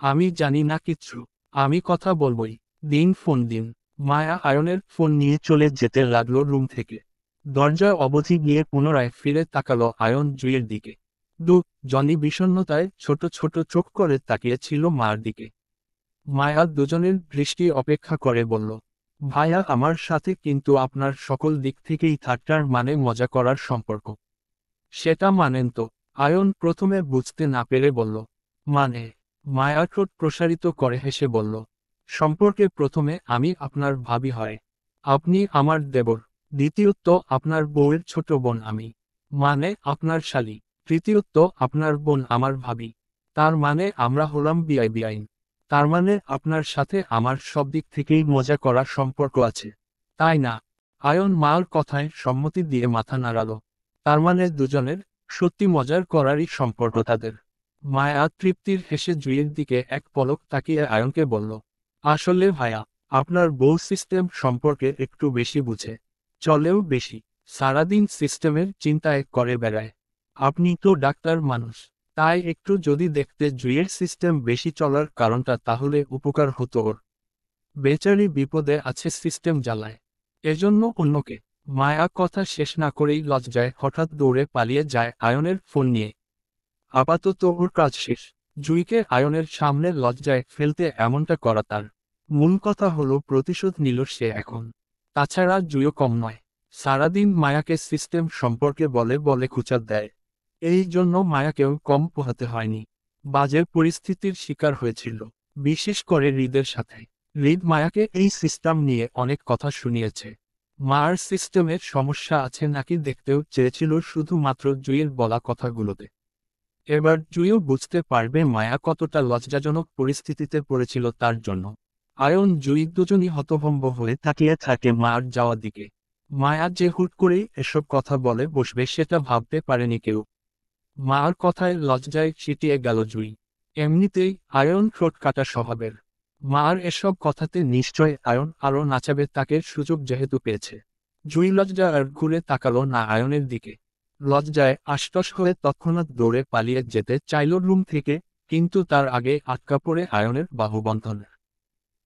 আমি জানি না কিচ্ছু। আমি কথা বলবই। দিন ফোন দিন। মায়া আয়নের ফোন নিয়ে চলে যেতে লাগলো রুম থেকে। দরজা অবধি গিয়ে পুনরায় ফিরে তাকালো আয়ন জুইয়ের দিকে। জনি বিষণ্ণতায় ছোট ছোট চোখ করে তাকিয়েছিল মার দিকে। মায়া দুজনের দৃষ্টি অপেক্ষা করে বলল, ভাইয়া আমার সাথে কিন্তু আপনার সকল দিক থেকেই ঠাট্টার মানে মজা করার সম্পর্ক। সেটা মানেন তো? আয়ন প্রথমে বুঝতে না পেরে বলল, মানে? মায়া ঠোঁট প্রসারিত করে হেসে বলল, সম্পর্কে প্রথমে আমি আপনার ভাবি হয়। আপনি আমার দেবর। দ্বিতীয়ত আপনার বউয়ের ছোট বোন আমি। মানে আপনার শালী। তৃতীয়ত আপনার বোন আমার ভাবি। তার মানে আমরা হলাম বিআই বিআইন। তার মানে আপনার সাথে আমার সব দিক থেকেই মজা করার সম্পর্ক আছে, তাই না? আয়ন মার কথায় সম্মতি দিয়ে মাথা নাড়াল। তার মানে দুজনের সত্যি মজার করারই সম্পর্ক তাদের। মায়া তৃপ্তির হেসে জুঁইয়ের দিকে এক পলক তাকিয়ে আয়নকে বলল, আসলে ভাইয়া, আপনার বউ সিস্টেম সম্পর্কে একটু বেশি বুঝে, চলেও বেশি, সারাদিন সিস্টেমের চিন্তায় করে বেড়ায়। আপনি তো ডাক্তার মানুষ, তাই একটু যদি দেখতে জুঁইয়ের সিস্টেম বেশি চলার কারণটা, তাহলে উপকার হতো ওর। বেচারি বিপদে আছে, সিস্টেম জ্বালায়, এজন্য অন্যকে। মায়া কথা শেষ না করেই লজ্জায় হঠাৎ দৌড়ে পালিয়ে যায় আয়নের ফোন নিয়ে। আপাতত ওর কাজ শেষ। জুঁইকে আয়নের সামনে লজ্জায় ফেলতে এমনটা করা তার। মূল কথা হলো প্রতিশোধ নিল সে এখন। তাছাড়া জুঁইও কম নয়, সারাদিন মায়াকে সিস্টেম সম্পর্কে বলে বলে খুঁচা দেয়। এই জন্য মায়াকেও কম পোহাতে হয়নি। বাজে পরিস্থিতির শিকার হয়েছিল, বিশেষ করে হৃদের সাথে। হৃদ মায়াকে এই সিস্টেম নিয়ে অনেক কথা শুনিয়েছে। মার সিস্টেমের সমস্যা আছে নাকি দেখতেও চেয়েছিল শুধুমাত্র জুঁইয়ের বলা কথাগুলোতে। এবার জুঁইও বুঝতে পারবে মায়া কতটা লজ্জাজনক পরিস্থিতিতে পড়েছিল তার জন্য। আয়ন জুঁই দুজনই হতভম্ব হয়ে তাকিয়ে থাকে মার যাওয়ার দিকে। মায়া যে হুট করেই এসব কথা বলে বসবে সেটা ভাবতে পারেনি কেউ। মার কথায় লজ্জায় ছিটিয়ে গেল জুঁই। এমনিতেই আয়ন ঠোঁট কাটা স্বভাবের। মার এসব কথাতে নিশ্চয় আয়ন আরও নাচাবে তাকে সুযোগ যেহেতু পেয়েছে। জুঁই লজ্জা আর ঘুরে তাকালো না আয়নের দিকে। লজ্জায় আশ্বাস হয়ে তৎক্ষণাৎ দৌড়ে পালিয়ে যেতে চাইল রুম থেকে, কিন্তু তার আগে আটকা পড়ে আয়নের বাহুবন্ধন।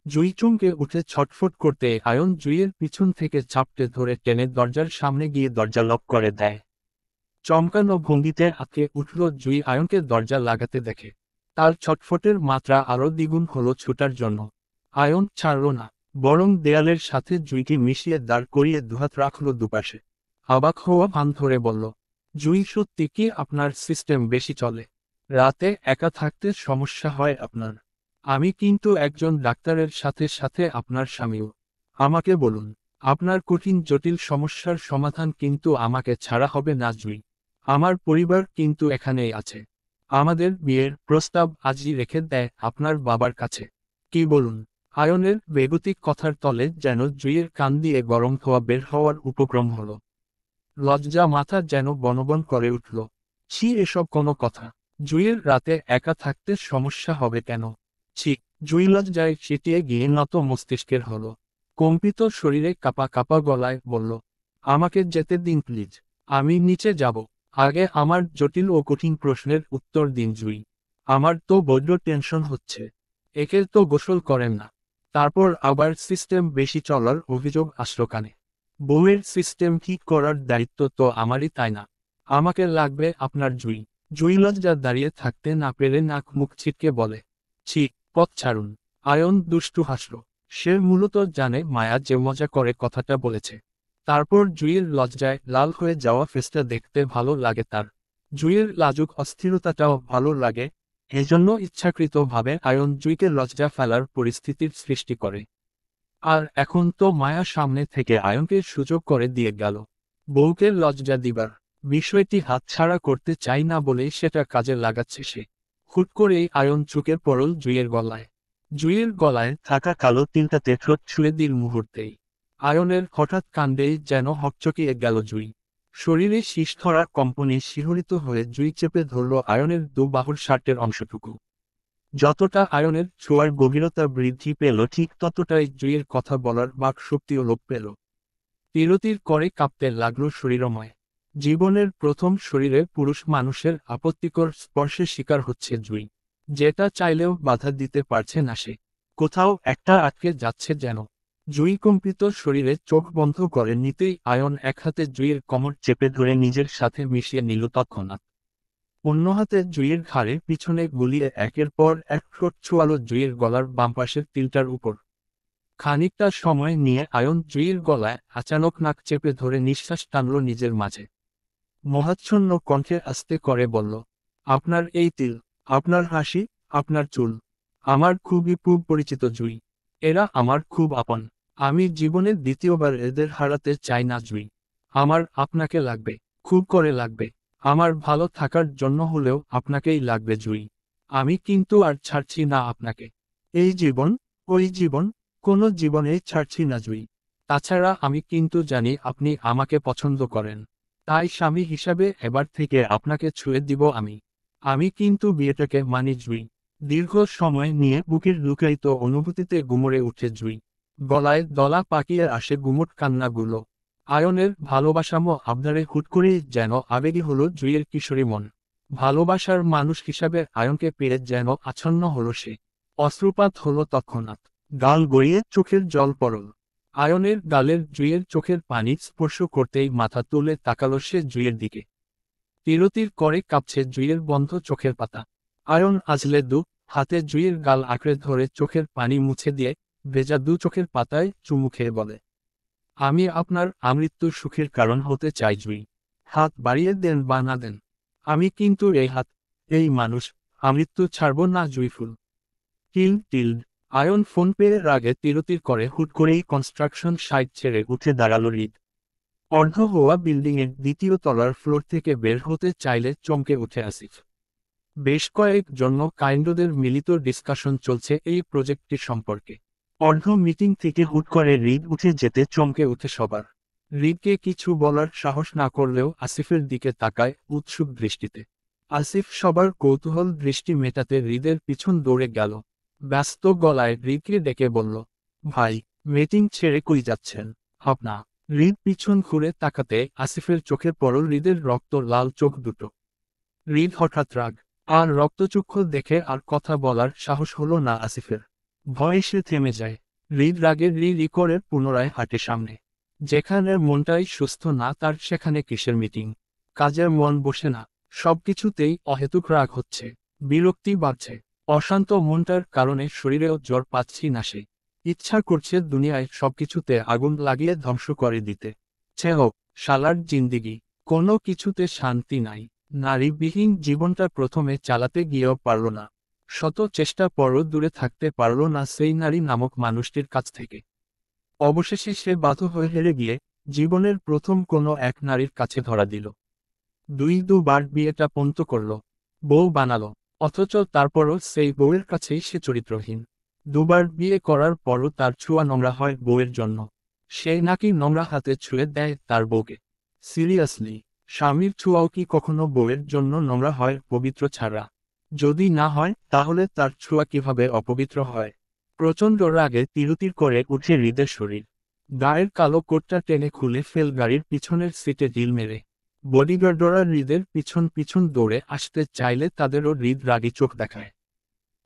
জুঁই চমকে উঠে ছটফট করতে আয়ন জুঁইয়ের পিছন থেকে চাপটে ধরে টেনে দরজার সামনে গিয়ে দরজা লক করে দেয়। চমকানো ভঙ্গিতে আঁতকে উঠল জুঁই আয়নকে দরজা লাগাতে দেখে। তার ছটফটের মাত্রা আরও দ্বিগুণ হলো ছুটার জন্য। আয়ন ছাড়ল না, বরং দেয়ালের সাথে জুঁইকে মিশিয়ে দাঁড় করিয়ে দুহাত রাখল দুপাশে। অবাক হওয়া ভান ধরে বলল, জুঁই সত্যি কি আপনার সিস্টেম বেশি চলে? রাতে একা থাকতে সমস্যা হয় আপনার? আমি কিন্তু একজন ডাক্তারের সাথে সাথে আপনার স্বামীও। আমাকে বলুন, আপনার কঠিন জটিল সমস্যার সমাধান কিন্তু আমাকে ছাড়া হবে না জুঁই। আমার পরিবার কিন্তু এখানেই আছে। আমাদের বিয়ের প্রস্তাব আজই রেখে দেয় আপনার বাবার কাছে। কি বলুন? আয়নের বেগতিক কথার তলে যেন জুঁইয়ের কান দিয়ে গরম ধোঁয়া বের হওয়ার উপক্রম হলো। লজ্জা মাথা যেন বনবন করে উঠল। ছি, এসব কোনো কথা? জুঁইয়ের রাতে একা থাকতে সমস্যা হবে কেন? ছি। জুঁই লজ্জায় ছিটিয়ে গিয়ে নত মস্তিষ্কের হলো। কম্পিত শরীরে কাঁপা কাঁপা গলায় বলল, আমাকে যেতে দিন প্লিজ। আমি নিচে যাব। আগে আমার জটিল ও কঠিন প্রশ্নের উত্তর দিন জুঁই। আমার তো বড্ড টেনশন হচ্ছে। একে তো গোসল করেন না, তারপর আবার সিস্টেম বেশি চলার অভিযোগ আসলো কানে। বউয়ের সিস্টেম ঠিক করার দায়িত্ব তো আমারই, তাই না? আমাকে লাগবে আপনার জুঁই। জুঁই লজ্জা দাঁড়িয়ে থাকতে না পেরে নাক মুখ ছিটকে বলে, ছি, পথ ছাড়ুন। আয়ন দুষ্টু হাসল। সে মূলত জানে মায়া যে মজা করে কথাটা বলেছে। তারপর জুঁইয়ের লজ্জায় লাল হয়ে যাওয়া ফেসটা দেখতে ভালো লাগে তার। জুঁইয়ের লাজুক অস্থিরতাটাও ভালো লাগে। এজন্য ইচ্ছাকৃতভাবে আয়ন জুঁইকে লজ্জা ফেলার পরিস্থিতির সৃষ্টি করে। আর এখন তো মায়া সামনে থেকে আয়নকে সুযোগ করে দিয়ে গেল বউকে লজ্জা দিবার। বিষয়টি হাতছাড়া করতে চাই না বলেই সেটা কাজে লাগাচ্ছে সে। হুট করেই আয়ন চুকে পড়ল জুঁইয়ের গলায়। জুঁইয়ের গলায় থাকা কালো তিলটাতে ঠোঁট ছুঁয়ে দিল মুহূর্তেই। আয়নের হঠাৎ কাণ্ডেই যেন হকচকিয়ে গেল জুঁই। শরীরে শীষ ধরা কম্পনে শিহরিত হয়ে জুঁই চেপে ধরল আয়নের দু বাহুর শার্টের অংশটুকু। যতটা আয়নের ছোঁয়ার গভীরতা বৃদ্ধি পেল, ঠিক ততটাই জুঁইয়ের কথা বলার বাক শক্তিও লোপ পেল। তিরতির করে কাঁপতে লাগলো শরীরময়। জীবনের প্রথম শরীরে পুরুষ মানুষের আপত্তিকর স্পর্শে শিকার হচ্ছে জুঁই, যেটা চাইলেও বাধা দিতে পারছে না সে। কোথাও একটা আটকে যাচ্ছে যেন। জুঁই কম্পিত শরীরে চোখ বন্ধ করে নিতেই আয়ন এক হাতে জুঁইয়ের কোমর চেপে ধরে নিজের সাথে মিশিয়ে নিল তৎক্ষণাৎ। অন্য হাতে জুঁইয়ের ঘাড়ে পিছনে গুলিয়ে একের পর এক ঠোঁট ছোঁয়ালো জুঁইয়ের গলার বাম পাশের তিলটার উপর। খানিকটা সময় নিয়ে আয়ন জুঁইয়ের গলায় আচানক নাক চেপে ধরে নিঃশ্বাস টানল নিজের মাঝে। মোহাচ্ছন্ন কণ্ঠে আস্তে করে বলল, আপনার এই তিল, আপনার হাসি, আপনার চুল আমার খুবই পূর্ব পরিচিত জুঁই। এরা আমার খুব আপন। আমি জীবনের দ্বিতীয়বার এদের হারাতে চাই না জুঁই। আমার আপনাকে লাগবে, খুব করে লাগবে। আমার ভালো থাকার জন্য হলেও আপনাকেই লাগবে জুঁই। আমি কিন্তু আর ছাড়ছি না আপনাকে। এই জীবন, ওই জীবন, কোনো জীবনেই ছাড়ছি না জুঁই। তাছাড়া আমি কিন্তু জানি আপনি আমাকে পছন্দ করেন। তাই স্বামী হিসাবে এবার থেকে আপনাকে ছুঁয়ে দিব আমি। আমি কিন্তু বিয়েটাকে মানি জুই। দীর্ঘ সময় নিয়ে বুকের লুকায়িত অনুভূতিতে গুমরে উঠে জুই। গলায় দলা পাকিয়ে আসে গুমোট কান্নাগুলো। আয়নের ভালোবাসামো আবদারে হুট করেই যেন আবেগী হলো জুইয়ের কিশোরী মন। ভালোবাসার মানুষ হিসাবে আয়নকে পেয়ে যেন আচ্ছন্ন হলো সে। অশ্রুপাত হলো তৎক্ষণাৎ। গাল গড়িয়ে চোখের জল পড়ল। আয়নের গালের জুইয়ের চোখের পানি স্পর্শ করতেই মাথা তুলে তাকালো সে জুইয়ের দিকে। তিরতির করে কাঁপছে জুইয়ের বন্ধ চোখের পাতা। আয়ন আজলে হাতে জুইয়ের গাল আঁকড়ে ধরে চোখের পানি মুছে দিয়ে ভেজা দু চোখের পাতায় চুমু খেয়ে বলে, আমি আপনার আমৃত্যু সুখের কারণ হতে চাই জুই। হাত বাড়িয়ে দেন বা না দেন, আমি কিন্তু এই হাত, এই মানুষ, আমৃত্যু ছাড়ব না জুইফুল। টিল টিল্ড। আয়ন ফোন পেয়ে রাগে তিরতির করে হুট করেই কনস্ট্রাকশন সাইট ছেড়ে উঠে দাঁড়ালো হৃদ। অর্ধ হওয়া বিল্ডিংয়ের দ্বিতীয় তলার ফ্লোর থেকে বের হতে চাইলে চমকে উঠে আসিফ। বেশ কয়েক জন্য কাইন্ডদের মিলিত ডিসকাশন চলছে এই প্রজেক্টটি সম্পর্কে। অর্ধ মিটিং থেকে হুট করে হৃদ উঠে যেতে চমকে উঠে সবার। হৃদকে কিছু বলার সাহস না করলেও আসিফের দিকে তাকায় উৎসুক দৃষ্টিতে। আসিফ সবার কৌতূহল দৃষ্টি মেটাতে হৃদের পিছন দৌড়ে গেল। ব্যস্ত গলায় হৃদকে ডেকে বলল, ভাই, মিটিং ছেড়ে কই যাচ্ছেন? আপনা। হৃদ পিছন ঘুরে তাকাতে আসিফের চোখে পড়ল হৃদের রক্ত লাল চোখ দুটো। হৃদ হঠাৎ রাগ আর রক্তচক্ষু দেখে আর কথা বলার সাহস হলো না আসিফের। ভয়ে সে থেমে যায়। হৃদ রাগের রি করে পুনরায় হাঁটে সামনে। যেখানে মনটাই সুস্থ না তার সেখানে কিসের মিটিং? কাজের মন বসে না। সবকিছুতেই অহেতুক রাগ হচ্ছে, বিরক্তি বাড়ছে। অশান্ত মনটার কারণে শরীরেও জ্বর পাচ্ছি না সে। ইচ্ছা করছে দুনিয়ায় সবকিছুতে আগুন লাগিয়ে ধ্বংস করে দিতে। ছে হোক শালার জিন্দিগি, কোনো কিছুতে শান্তি নাই। নারীবিহীন জীবনটা প্রথমে চালাতে গিয়েও পারল না। শত চেষ্টা পরও দূরে থাকতে পারল না সেই নারী নামক মানুষটির কাছ থেকে। অবশেষে সে বাধ্য হয়ে হেরে গিয়ে জীবনের প্রথম কোনো এক নারীর কাছে ধরা দিল। দুবার বিয়েটা পন্ত করল, বউ বানালো, অথচ তারপরও সেই বউয়ের কাছেই সে চরিত্রহীন। দুবার বিয়ে করার পরও তার ছোঁয়া নোংরা হয় বউয়ের জন্য। সে নাকি নোংরা হাতে ছুঁয়ে দেয় তার বউকে। সিরিয়াসলি, স্বামীর ছোঁয়াও কি কখনো বউয়ের জন্য নোংরা হয় পবিত্র ছাড়া? যদি না হয় তাহলে তার ছোঁয়া কিভাবে অপবিত্র হয়? প্রচণ্ড রাগে তিরুতির করে উঠে হৃদের শরীর। গায়ের কালো কোটটা টেনে খুলে ফেল গাড়ির পিছনের সিটে ঢিল মেরে। বডিগার্ডরা হৃদের পিছন পিছন দৌড়ে আসতে চাইলে তাদেরও হৃদ রাগী চোখ দেখায়।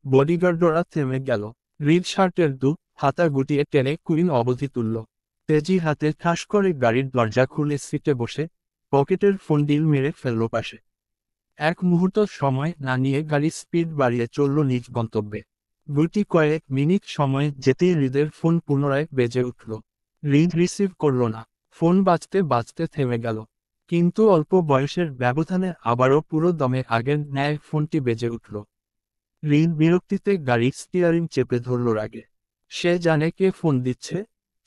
বডিগার্ডরা থেমে গেল। হৃদ শার্টের হাতা গুটিয়ে টেনে কুইন অবধি তুলল। তেজি হাতে ঠাস করে গাড়ির দরজা খুলে সিটে বসে পকেটের ফোন ঢিল মেরে ফেলল পাশে। এক মুহূর্ত সময় না নিয়ে গাড়ি স্পিড বাড়িয়ে চলল নিজ গন্তব্যে। গুটি কয়েক মিনিট সময় যেতেই হৃদের ফোন পুনরায় বেজে উঠল। হৃদ রিসিভ করল না। ফোন বাজতে বাজতে থেমে গেল। কিন্তু অল্প বয়সের ব্যবধানে আবারও পুরো দমে আগের ন্যায় ফোনটি বেজে উঠল। হৃদ বিরক্তিতে গাড়ির স্টিয়ারিং চেপে ধরল রাগে। সে জানে কে ফোন দিচ্ছে,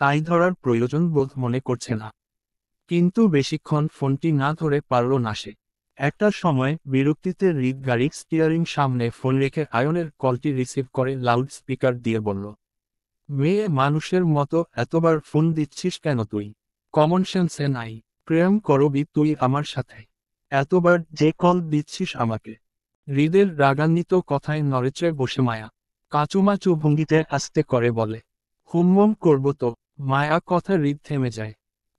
তাই ধরার প্রয়োজন বোধ মনে করছে না। কিন্তু বেশিক্ষণ ফোনটি না ধরে পারল না সে। একটা সময় বিরক্তিতে হৃদ গাড়ির স্টিয়ারিং সামনে ফোন রেখে আয়নের কলটি রিসিভ করে লাউড স্পিকার দিয়ে বলল, মেয়ে মানুষের মতো এতবার ফোন দিচ্ছিস কেন তুই? কমন সেন্সে নাই? প্রেম করবি তুই আমার সাথে? এতবার যে কল দিচ্ছিস আমাকে? হৃদের রাগান্বিত কথায় নড়েচে বসে মায়া। কাচুমাচু ভঙ্গিতে আস্তে করে বলে, হুমম করব তো। মায়া কথা হৃদ থেমে যায়।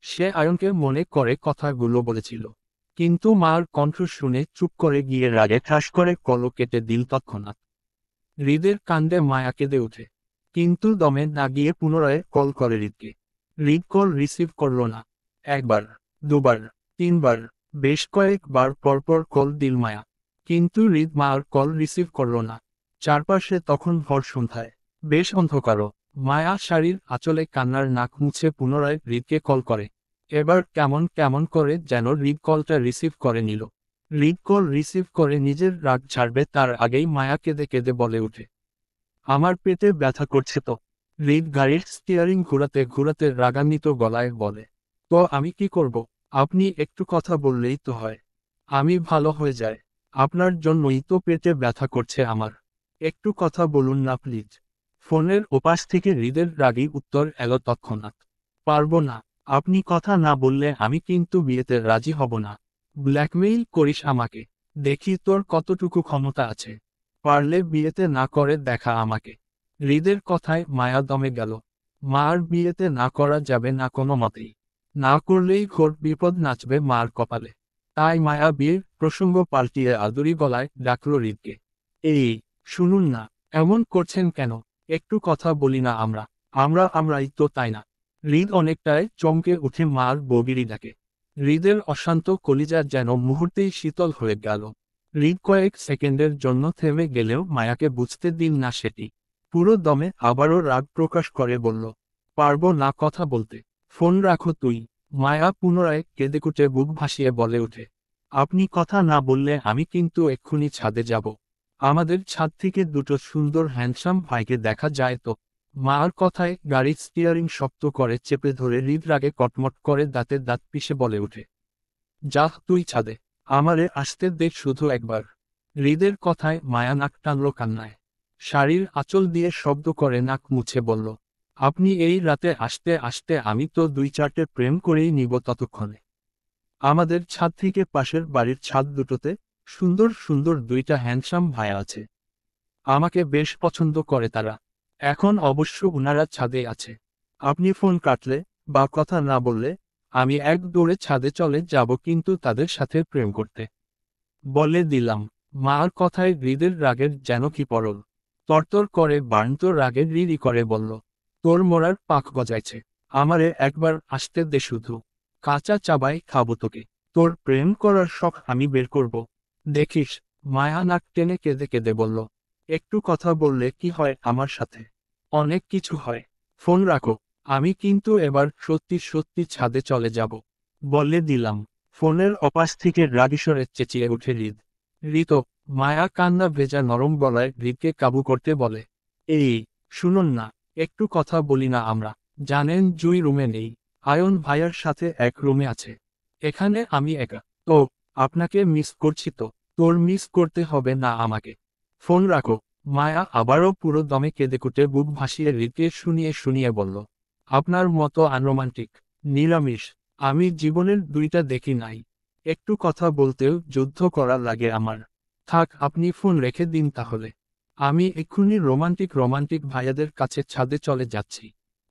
সে আয়নকে মনে করে কথাগুলো বলেছিল, কিন্তু মার কণ্ঠ শুনে চুপ করে গিয়ে রাগে ঠাস করে কল কেটে দিল তৎক্ষণাৎ। হৃদের কাণ্ডে মায়া কেঁদে ওঠে, কিন্তু দমে না গিয়ে পুনরায় কল করে হৃদকে। হৃদ কল রিসিভ করল না। একবার, দুবার, তিনবার, বেশ কয়েকবার পরপর কল দিল মায়া, কিন্তু হৃদ মার কল রিসিভ করল না। চারপাশে তখন ভর সন্ধ্যায়, বেশ অন্ধকারও। মায়া শাড়ির আঁচলে কান্নার নাক মুছে পুনরায় হৃদকে কল করে। এবার কেমন কেমন করে যেন হৃদ কলটা রিসিভ করে নিল। হৃদ কল রিসিভ করে নিজের রাগ ছাড়বে তার আগেই মায়া কেঁদে কেঁদে বলে ওঠে, আমার পেটে ব্যথা করছে তো। হৃদ গাড়ির স্টিয়ারিং ঘোরাতে ঘোরাতে রাগান্বিত গলায় বলে, তো আমি কি করব? আপনি একটু কথা বললেই তো হয়, আমি ভালো হয়ে যায়। আপনার জন্যই তো পেটে ব্যথা করছে আমার। একটু কথা বলুন না প্লিজ। ফোনের ওপাশ থেকে হৃদের রাগী উত্তর এলো তৎক্ষণাৎ, পারবো না। আপনি কথা না বললে আমি কিন্তু বিয়েতে রাজি হব না। ব্ল্যাকমেইল করিস আমাকে। দেখি তোর কতটুকু ক্ষমতা আছে। পারলে বিয়েতে না করে দেখা আমাকে। হৃদের কথায় মায়া দমে গেল। মার বিয়েতে না করা যাবে না কোনো মতেই। না করলেই ঘোর বিপদ নাচবে মার কপালে। তাই মায়া বিয়ের প্রসঙ্গ পাল্টিয়ে আদুরি গলায় ডাকল হৃদকে। এই, শুনুন না, এমন করছেন কেন? একটু কথা বলি না আমরা। আমরাই তো, তাই না? হৃদ অনেকটাই চমকে উঠে মার বগিরি ডাকে। হৃদের অশান্ত কলিজা যেন মুহূর্তেই শীতল হয়ে গেল। হৃদ কয়েক সেকেন্ডের জন্য থেমে গেলেও মায়াকে বুঝতে দিন না সেটি। পুরো দমে আবারও রাগ প্রকাশ করে বলল, পারবো না কথা বলতে। ফোন রাখো তুই। মায়া পুনরায় কেঁদেকুটে বুক ভাসিয়ে বলে ওঠে, আপনি কথা না বললে আমি কিন্তু এক্ষুনি ছাদে যাব। আমাদের ছাদ থেকে দুটো সুন্দর হ্যান্ডসাম ভাইকে দেখা যায় তো। মার কথায় গাড়ির স্টিয়ারিং শক্ত করে চেপে ধরে হৃদ রাগে কটমট করে দাঁতে দাঁত পিষে বলে ওঠে, যা তুই ছাদে। আমারে আসতে দেখ শুধু একবার। হৃদের কথায় মায়া নাক টানল কান্নায়। শাড়ির আঁচল দিয়ে শব্দ করে নাক মুছে বলল, আপনি এই রাতে আসতে আসতে আমি তো 2-4টে প্রেম করেই নিব ততক্ষণে। আমাদের ছাদ থেকে পাশের বাড়ির ছাদ দুটোতে সুন্দর সুন্দর 2টা হ্যান্ডসাম ভাই আছে। আমাকে বেশ পছন্দ করে তারা। এখন অবশ্য উনারা ছাদে আছে। আপনি ফোন কাটলে বা কথা না বললে আমি এক দৌড়ে ছাদে চলে যাব কিন্তু তাদের সাথে প্রেম করতে। বলে দিলাম। মার কথায় হৃদের রাগের যেন কি পরল। তরতর করে বার্ন্ত রাগে রিরি করে বলল, তোর মরার পাখ গজাইছে। আমারে একবার আসতে দে শুধু। কাঁচা চাবাই খাবো তোকে। তোর প্রেম করার শখ আমি বের করব। দেখিস। মায়া নাক টেনে কেঁদে কেঁদে বলল, একটু কথা বললে কি হয় আমার সাথে? অনেক কিছু হয়। ফোন রাখো। আমি কিন্তু এবার সত্যি সত্যি ছাদে চলে যাব। বলে দিলাম। ফোনের অপাশ থেকে রাগীস্বরে চেঁচিয়ে উঠে হৃদ। ঋত। মায়া কান্না ভেজা নরম গলায় হৃদকে কাবু করতে বলে, এই, শুনুন না, একটু কথা বলি না আমরা। জানেন জুই রুমে নেই। আয়ন ভাইয়ার সাথে এক রুমে আছে। এখানে আমি একা। তো, আপনাকে মিস করছি তো। তোর মিস করতে হবে না আমাকে। ফোন রাখো। মায়া আবারও পুরো দমে কেঁদেকুটে বুক ভাসিয়ে হৃদকে শুনিয়ে শুনিয়ে বলল, আপনার মতো আনরোমান্টিক, নিরামিষ আমি জীবনের 2টা দেখি নাই। একটু কথা বলতেও যুদ্ধ করা লাগে আমার। থাক, আপনি ফোন রেখে দিন তাহলে। আমি এক্ষুনি রোমান্টিক রোমান্টিক ভাইয়াদের কাছে ছাদে চলে যাচ্ছি।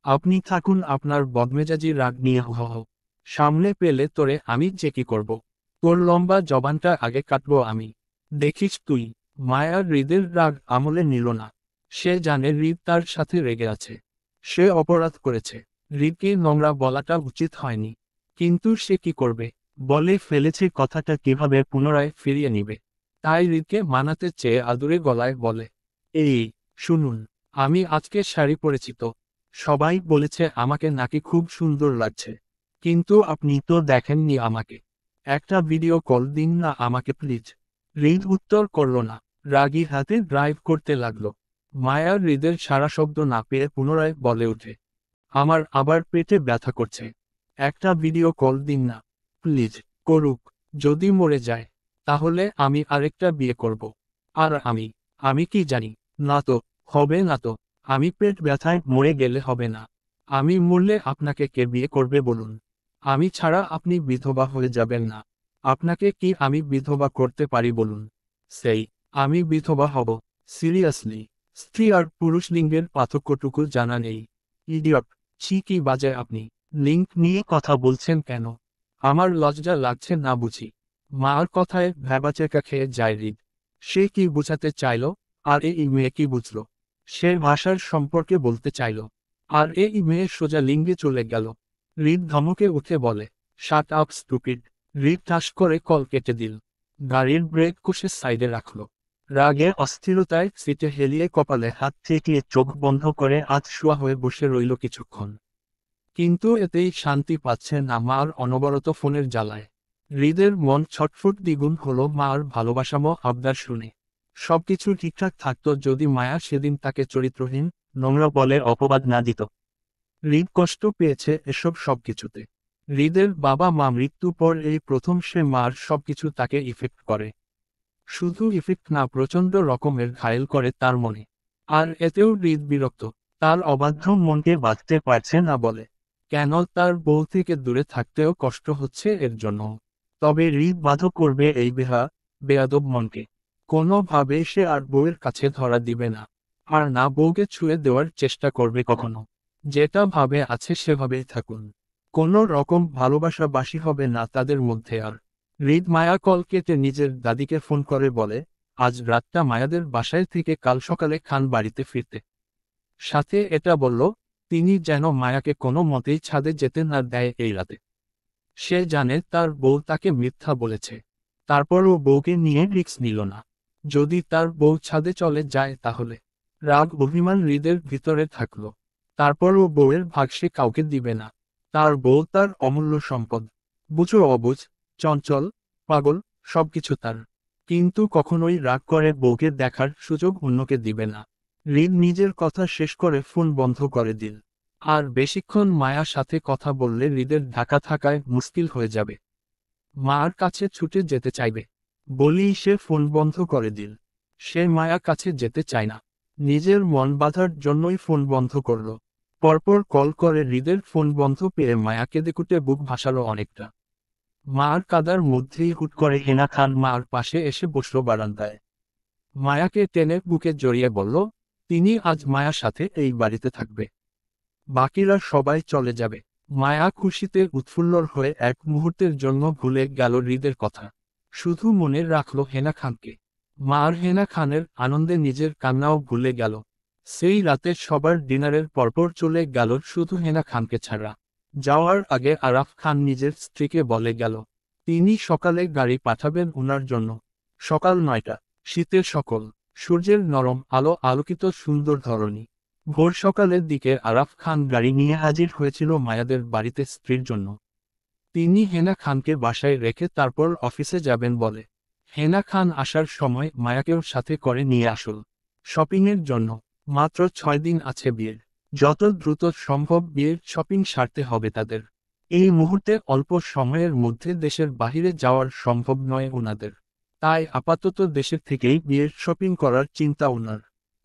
আপনি থাকুন আপনার বদমেজাজি রাগ নিয়ে। হ হ। সামনে পেলে তোরে আমি যে কি করব। তোর লম্বা জবানটা আগে কাটবো আমি। দেখিস তুই। মায়ার হৃদের রাগ আমলে নিল না। সে জানে হৃদ তার সাথে রেগে আছে। সে অপরাধ করেছে। হৃদকে নোংরা বলাটা উচিত হয়নি। কিন্তু সে কি করবে? বলে ফেলেছে, কথাটা কিভাবে পুনরায় ফিরিয়ে নিবে। তাই হৃদকে মানাতে চেয়ে আদুরে গলায় বলে, এই, শুনুন, আমি আজকে শাড়ি পরেছি তো। সবাই বলেছে আমাকে নাকি খুব সুন্দর লাগছে। কিন্তু আপনি তো দেখেননি আমাকে। একটা ভিডিও কল দিন না আমাকে প্লিজ। হৃদ উত্তর করল না। রাগী হাতে ড্রাইভ করতে লাগলো। মায়া হৃদের সারা শব্দ না পেয়ে পুনরায় বলে ওঠে, আমার আবার পেটে ব্যথা করছে। একটা ভিডিও কল দিন না প্লিজ। করুক। যদি মরে যায় তাহলে আমি আরেকটা বিয়ে করব। আর আমি কি জানি? না তো, হবে না তো। আমি পেট ব্যথায় মরে গেলে হবে না। আমি মরলে আপনাকে কে বিয়ে করবে বলুন? আমি ছাড়া আপনি বিধবা হয়ে যাবেন না। আপনাকে কি আমি বিধবা করতে পারি বলুন? সেই, আমি বিধবা হব? সিরিয়াসলি? স্ত্রী আর পুরুষ লিঙ্গের পার্থক্যটুকু জানা নেই। ইডিয়ট। ছি, কি বাজে আপনি। লিঙ্ক নিয়ে কথা বলছেন কেন? আমার লজ্জা লাগছে না বুঝি? মার কথায় ভ্যাবাচেকা খেয়ে যায় হৃদ। সে কি বুঝাতে চাইল? আর এই মেয়ে কি বুঝল? সে ভাষার সম্পর্কে বলতে চাইল। আর এই মেয়ে সোজা লিঙ্গে চলে গেল। হৃদ ধমকে উঠে বলে, শাট আপ স্টুপিড। হৃদ ঠাস করে কল কেটে দিল। গাড়ির ব্রেক কষে সাইডে রাখল। রাগে অস্থিরতায় সিটে হেলিয়ে কপালে হাত ঠেকিয়ে চোখ বন্ধ করে শোয়া হয়ে বসে রইল কিছুক্ষণ। কিন্তু এতেই শান্তি পাচ্ছে না মার অনবরত ফোনের জ্বালায়। হৃদের মন ছটফট দ্বিগুণ হলো মার ভালোবাসামো আবদার শুনে। সবকিছু ঠিকঠাক থাকতো যদি মায়া সেদিন তাকে চরিত্রহীন, নোংরা বলে অপবাদ না দিত। হৃদ কষ্ট পেয়েছে এসব সবকিছুতে। হৃদের বাবা মা মৃত্যুর পর এই প্রথম সে মার সবকিছু তাকে ইফেক্ট করে। শুধু ইফেক্ট না, প্রচণ্ড রকমের ঘায়েল করে তার মনে। আর এতেও হৃদ বিরক্ত। তার অবাধ্য মনকে বাঁধতে পারছে না বলে। কেন তার বউ থেকে দূরে থাকতেও কষ্ট হচ্ছে এর জন্য। তবে হৃদ বাধ্য করবে এই বেয়াদব মনকে। কোনোভাবে সে আর বউয়ের কাছে ধরা দিবে না, আর না বউকে ছুঁয়ে দেওয়ার চেষ্টা করবে কখনো। যেটা ভাবে আছে সেভাবেই থাকুন। কোনো রকম ভালোবাসা বাসি হবে না তাদের মধ্যে আর। হৃদ মায়া কল কেটে নিজের দাদিকে ফোন করে বলে, আজ রাতটা মায়াদের বাসায় থেকে কাল সকালে খান বাড়িতে ফিরতে। সাথে এটা বলল, তিনি যেন মায়াকে কোনো মতেই ছাদে যেতে না দেয় এই রাতে। সে জানে তার বউ তাকে মিথ্যা বলেছে, তারপরও বউকে নিয়ে রিস্ক নিল না। যদি তার বউ ছাদে চলে যায় তাহলে রাগ অভিমান হৃদের ভিতরে থাকলো। তারপরও বউয়ের ভাগ সে কাউকে দিবে না। তার বউ তার অমূল্য সম্পদ। বুঝো অবুঝ, চঞ্চল, পাগল, সবকিছু তার। কিন্তু কখনোই রাগ করে বউকে দেখার সুযোগ অন্যকে দিবে না। হৃদ নিজের কথা শেষ করে ফোন বন্ধ করে দিল। আর বেশিক্ষণ মায়ার সাথে কথা বললে হৃদের ঢাকা থাকায় মুশকিল হয়ে যাবে। মার কাছে ছুটে যেতে চাইবে বলেই সে ফোন বন্ধ করে দিল। সে মায়া কাছে যেতে চায় না, নিজের মন বাঁধার জন্যই ফোন বন্ধ করল। পরপর কল করে হৃদের ফোন বন্ধ পেয়ে মায়া কেঁদেকুটে বুক ভাসালো অনেকটা। মার কাদার মধ্যেই হুট করে হেনা খান মার পাশে এসে বসল বারান্দায়। মায়াকে টেনে বুকে জড়িয়ে বলল, তিনি আজ মায়ার সাথে এই বাড়িতে থাকবে, বাকিরা সবাই চলে যাবে। মায়া খুশিতে উৎফুল্লর হয়ে এক মুহূর্তের জন্য ভুলে গেল হৃদের কথা। শুধু মনে রাখল হেনা খানকে। মার হেনা খানের আনন্দে নিজের কান্নাও ভুলে গেল। সেই রাতে সবার ডিনারের পরপর চলে গেল শুধু হেনা খানকে ছাড়া। যাওয়ার আগে আরাফ খান নিজের স্ত্রীকে বলে গেল, তিনি সকালে গাড়ি পাঠাবেন উনার জন্য। সকাল 9টা, শীতের সকল, সূর্যের নরম আলো আলোকিত সুন্দর ধরনী। ভোর সকালের দিকে আরাফ খান গাড়ি নিয়ে হাজির হয়েছিল মায়াদের বাড়িতে স্ত্রীর জন্য। তিনি হেনা খানকে বাসায় রেখে তারপর অফিসে যাবেন বলে। হেনা খান আসার সময় মায়াকেও সাথে করে নিয়ে আসল শপিংয়ের জন্য। মাত্র 6 দিন আছে বিয়ের। যত দ্রুত সম্ভব বিয়ের শপিং সারতে হবে তাদের। এই মুহূর্তে অল্প সময়ের মধ্যে দেশের বাহিরে যাওয়ার সম্ভব নয় ওনাদের। তাই আপাতত দেশের থেকেই বিয়ের শপিং করার চিন্তা ওনার।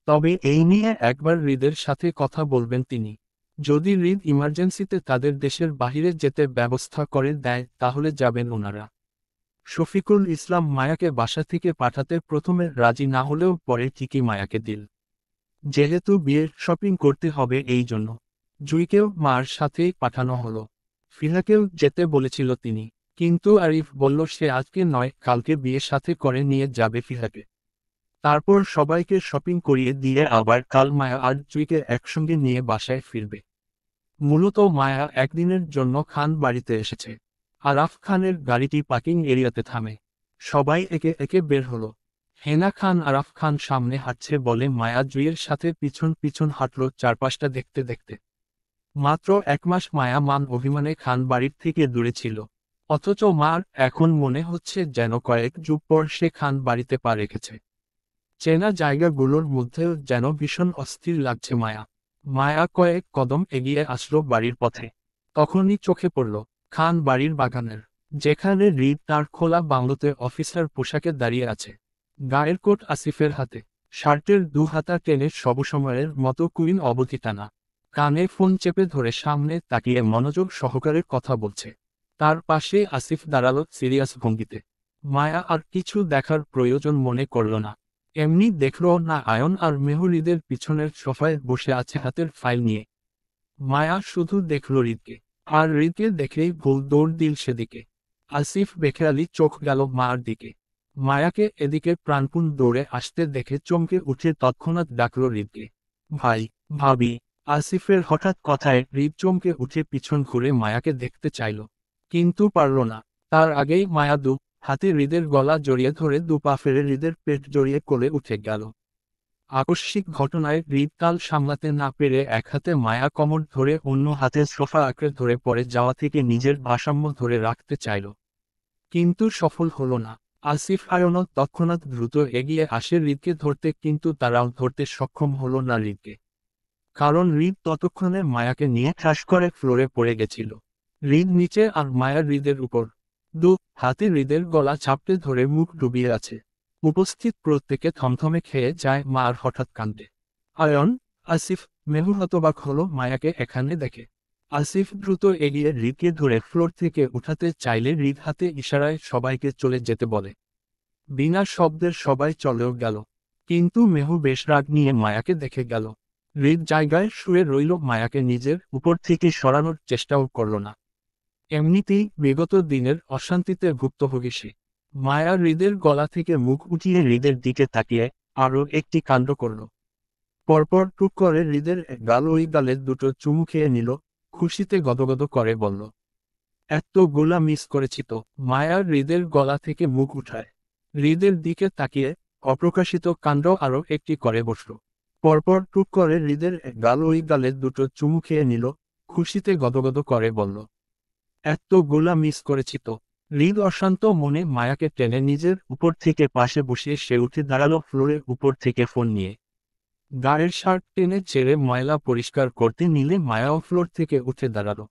তবে এই নিয়ে একবার হৃদের সাথে কথা বলবেন তিনি। যদি হৃদ ইমার্জেন্সিতে তাদের দেশের বাহিরে যেতে ব্যবস্থা করে দেয় তাহলে যাবেন ওনারা। শফিকুল ইসলাম মায়াকে বাসা থেকে পাঠাতে প্রথমে রাজি না হলেও পরে ঠিকই মায়াকে দিল। যেহেতু বিয়ের শপিং করতে হবে এই জন্য জুইকেও মার সাথেই পাঠানো হলো। ফিহাকেও যেতে বলেছিল তিনি, কিন্তু আরিফ বলল সে আজকে নয় কালকে বিয়ের সাথে করে নিয়ে যাবে ফিহাকে। তারপর সবাইকে শপিং করিয়ে দিয়ে আবার কাল মায়া আর জুইকে একসঙ্গে নিয়ে বাসায় ফিরবে। মূলত মায়া একদিনের জন্য খান বাড়িতে এসেছে। আরাফ খানের গাড়িটি পার্কিং এরিয়াতে থামে। সবাই একে একে বের হলো। হেনা খান আরাফ খান সামনে হাঁটছে বলে মায়া জুইয়ের সাথে পিছন পিছন হাঁটল চারপাশটা দেখতে দেখতে। মাত্র 1 মাস মায়া মান অভিমানে খান বাড়ির থেকে দূরে ছিল, অথচ মার এখন মনে হচ্ছে যেন কয়েক যুগ পর সে খান বাড়িতে পা রেখেছে। চেনা জায়গাগুলোর মধ্যেও যেন ভীষণ অস্থির লাগছে মায়া। মায়া কয়েক কদম এগিয়ে আসলো বাড়ির পথে। তখনই চোখে পড়ল খান বাড়ির বাগানের, যেখানে হৃদ তার খোলা বাংলোতে অফিসার পোশাকে দাঁড়িয়ে আছে। গায়ের কোট আসিফের হাতে, শার্টের 2 হাতা টেনে সবসময়ের মতো কুইন অবধি টানা। কানে ফোন চেপে ধরে সামনে তাকিয়ে মনোযোগ সহকারে কথা বলছে। তার পাশে আসিফ দাঁড়ালো সিরিয়াস ভঙ্গিতে। মায়া আর কিছু দেখার প্রয়োজন মনে করল না। এমনি দেখল না আয়ন আর মেহরিদের পিছনের সোফায় বসে আছে হাতের ফাইল নিয়ে। মায়া শুধু দেখল হৃদকে, আর হৃদকে দেখেই ভুল দৌড় দিল সেদিকে। আসিফ বেখেয়ালি চোখ গেল মার দিকে। মায়াকে এদিকে প্রাণপণ দৌড়ে আসতে দেখে চমকে উঠে তৎক্ষণাৎ ডাকল হৃদকে, ভাই, ভাবি। আসিফের হঠাৎ কথায় হৃদ চমকে উঠে পিছন ঘুরে মায়াকে দেখতে চাইল, কিন্তু পারল না। তার আগেই মায়া হাতে হৃদের গলা জড়িয়ে ধরে 2 পা ফেলে হৃদের পেট জড়িয়ে কোলে উঠে গেল। আকস্মিক ঘটনায় হৃদ তাল সামলাতে না পেরে এক হাতে মায়া কোমর ধরে অন্য হাতে সোফা আঁকড়ে ধরে পড়ে যাওয়া থেকে নিজের ভারসাম্য ধরে রাখতে চাইল, কিন্তু সফল হলো না। আসিফ আয়নও তৎক্ষণাৎ দ্রুত এগিয়ে আসে হৃদকে ধরতে, কিন্তু তারাও ধরতে সক্ষম হলো না হৃদকে। কারণ হৃদ ততক্ষণে মায়াকে নিয়ে ঠাস করে ফ্লোরে পড়ে গেছিল। হৃদ নিচে আর মায়া হৃদের উপর। 2 হাতে হৃদের গলা চাপটে ধরে মুখ ডুবিয়ে আছে। উপস্থিত প্রত্যেকে থমথমে খেয়ে যায় মার হঠাৎ কাণ্ডে। আয়ন, আসিফ, মেহুর হতবাক হলো মায়াকে এখানে দেখে। আসিফ দ্রুত এগিয়ে হৃদকে ধরে ফ্লোর থেকে উঠাতে চাইলে হৃদ হাতে ইশারায় সবাইকে চলে যেতে বলে। বিনা শব্দের সবাই চলেও গেল। কিন্তু মেহু বেশ রাগ নিয়ে মায়াকে দেখে গেল। হৃদ জায়গায় শুয়ে রইল, মায়াকে নিজের উপর থেকে সরানোর চেষ্টাও করল না। এমনিতেই বিগত দিনের অশান্তিতে ভুক্তভোগী সে। মায়া হৃদের গলা থেকে মুখ উঠিয়ে হৃদের দিকে তাকিয়ে আরও একটি কাণ্ড করল। পরপর টুক করে হৃদের এক গাল ওই গালের দুটো চুমু খেয়ে নিল, খুশিতে গদগদ করে বলল, এত গোলা মিস করেছি তো। মায়া হৃদের গলা থেকে মুখ উঠায়, হৃদের দিকে তাকিয়ে অপ্রকাশিত কাণ্ড আরও একটি করে বসল। পরপর টুক করে হৃদের এক গাল ওই গালের দুটো চুমু খেয়ে নিল, খুশিতে গদগদ করে বলল, এত গোলা মিস করেছি তো। হৃদ অশান্ত মনে মায়াকে টেনে নিজের উপর থেকে পাশে বসিয়ে সে উঠে দাঁড়ালো ফ্লোরের উপর থেকে ফোন নিয়ে। গায়ের শার্ট টেনে ছেড়ে ময়লা পরিষ্কার করতে নিলে মায়াও ফ্লোর থেকে উঠে দাঁড়ালো।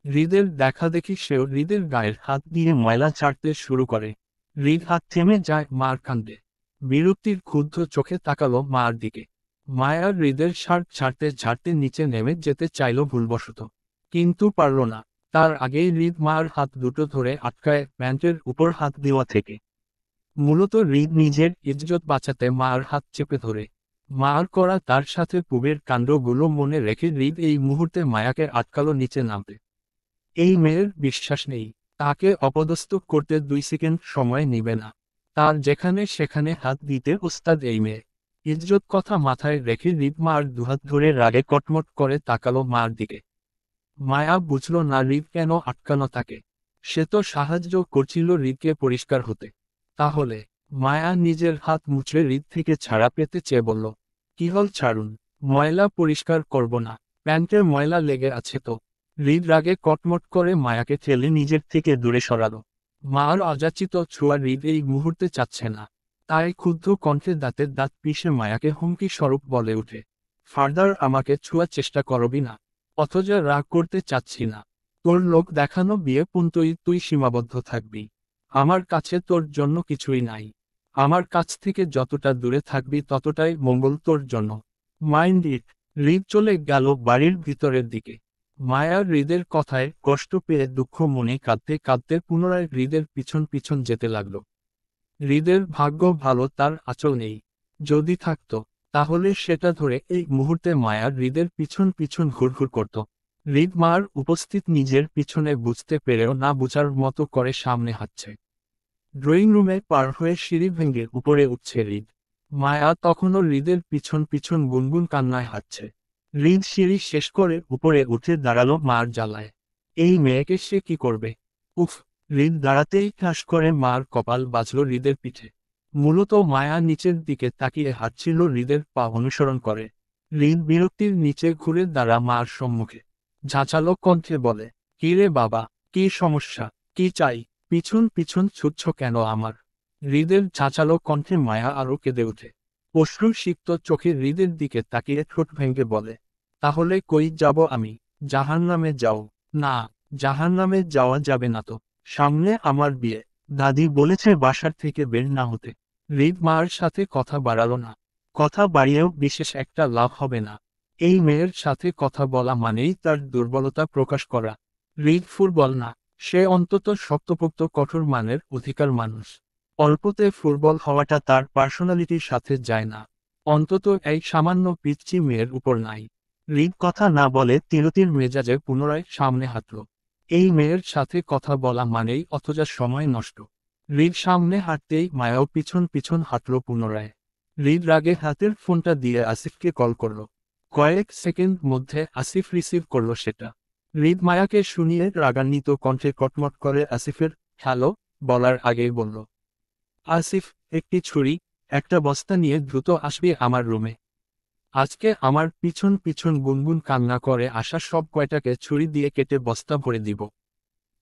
হৃদের দেখা দেখি সেও হৃদের গায়ের হাত দিয়ে ময়লা ছাড়তে শুরু করে। হৃদ হাত থেমে যায় মার কাণ্ডে। বিরক্তির ক্ষুব্ধ চোখে তাকালো মার দিকে। মায়া হৃদের শার্ট ছাড়তে ঝাড়তে নিচে নেমে যেতে চাইল ভুলবশত, কিন্তু পারল না। তার আগেই হৃদ মার হাত দুটো ধরে আটকায় প্যান্টের উপর হাত দেওয়া থেকে। মূলত হৃদ নিজের ইজ্জত বাঁচাতে মার হাত চেপে ধরে। মার করা তার সাথে পুবের কাণ্ডগুলো মনে রেখে হৃদ এই মুহূর্তে মায়াকে আটকালো নিচে নামতে। এই মেয়ের বিশ্বাস নেই, তাকে অপদস্থ করতে 2 সেকেন্ড সময় নিবে না। তার যেখানে সেখানে হাত দিতে ওস্তাদ এই মেয়ে। ইজ্জত কথা মাথায় রেখে হৃদ মার দুহাত ধরে রাগে কটমট করে তাকালো মার দিকে। মায়া বুঝল না হৃদ কেন আটকানো তাকে। সে তো সাহায্য করছিল হৃদকে পরিষ্কার হতে। তাহলে মায়া নিজের হাত মুচড়ে হৃদ থেকে ছাড়া পেতে চেয়ে বলল, কি হল ছাড়ুন, ময়লা পরিষ্কার করব না, প্যান্টের ময়লা লেগে আছে তো। হৃদ রাগে কটমট করে মায়াকে ঠেলে নিজের থেকে দূরে সরালো। মার অযাচিত ছোঁয়া হৃদ এই মুহূর্তে চাচ্ছে না। তাই ক্ষুব্ধ কণ্ঠে দাঁতের দাঁত পিষে মায়াকে হুমকি স্বরূপ বলে উঠে, ফার্দার আমাকে ছোঁয়ার চেষ্টা করবি না। অথচ রাগ করতে চাচ্ছি না। তোর লোক দেখানো বিয়ে পর্যন্তই তুই সীমাবদ্ধ থাকবি। আমার কাছে তোর জন্য কিছুই নাই। আমার কাছ থেকে যতটা দূরে থাকবি ততটাই মঙ্গল তোর জন্য। Mind it. হৃদ চলে গেল বাড়ির ভিতরের দিকে। মায়া হৃদের কথায় কষ্ট পেয়ে দুঃখ মনে কাঁদতে কাঁদতে পুনরায় হৃদের পিছন পিছন যেতে লাগলো। হৃদের ভাগ্য ভালো তার আঁচল নেই। যদি থাকতো তাহলে সেটা ধরে এই মুহূর্তে মায়া হৃদের পিছন পিছন ঘুরঘুর করত। হৃদ মার উপস্থিত নিজের পিছনে বুঝতে পেরেও না বুঝার মতো করে সামনে হাঁটছে। ড্রয়িং রুমে পার হয়ে সিঁড়ি ভেঙে উপরে উঠছে হৃদ। মায়া তখনও হৃদের পিছন পিছন গুনগুন কান্নায় হাঁটছে। হৃদ সিঁড়ি শেষ করে উপরে উঠে দাঁড়ালো মার জ্বালায়। এই মেয়েকে সে কি করবে? উফ! হৃদ দাঁড়াতেই ঠাস করে মার কপাল বাজল হৃদের পিঠে। মূলত মায়া নিচের দিকে তাকিয়ে হাঁটছিল হৃদের পা অনুসরণ করে। হৃদ বিরক্তির নিচে ঘুরে দাঁড়া মার সম্মুখে। ঝাঁঝালো কণ্ঠে বলে, কি রে বাবা, কি সমস্যা, কি চাই? পিছন পিছন ছুটছ কেন আমার? হৃদের ঝাঁঝালো কণ্ঠে মায়া আরো কেঁদে ওঠে। অশ্রু সিক্ত চোখে হৃদের দিকে তাকিয়ে ঠোঁট ভেঙে বলে, তাহলে কই যাব আমি? জাহান্নামে যাও। না, জাহান্নামে যাওয়া যাবে না তো। সামনে আমার বিয়ে। দাদি বলেছে বাসার থেকে বের না হতে। হৃদ মার সাথে কথা বাড়ালো না। কথা বাড়িয়েও বিশেষ একটা লাভ হবে না। এই মেয়ের সাথে কথা বলা মানেই তার দুর্বলতা প্রকাশ করা। হৃদ ফুটবল না, সে অন্তত শক্তপোক্ত কঠোর মানের অধিকার মানুষ। অল্পতে ফুটবল হওয়াটা তার পার্সোনালিটির সাথে যায় না। অন্তত এই সামান্য পিচ্চি মেয়ের উপর নাই। হৃদ কথা না বলে তিরতির মেজাজে পুনরায় সামনে হাঁটল। এই মেয়ের সাথে কথা বলা মানেই অথচা সময় নষ্ট। হৃদ সামনে হাঁটতেই মায়াও পিছন পিছন হাঁটল পুনরায়। হৃদ রাগে হাতের ফোনটা দিয়ে আসিফকে কল করল। কয়েক সেকেন্ড মধ্যে আসিফ রিসিভ করল সেটা। হৃদ মায়াকে শুনিয়ে রাগান্বিত কণ্ঠে কটমট করে আসিফের হ্যালো বলার আগেই বলল, আসিফ, একটি ছুরি, একটা বস্তা নিয়ে দ্রুত আসবি আমার রুমে। আজকে আমার পিছন পিছন গুনগুন কান্না করে আসা সব কয়টাকে ছুরি দিয়ে কেটে বস্তা ভরে দিব।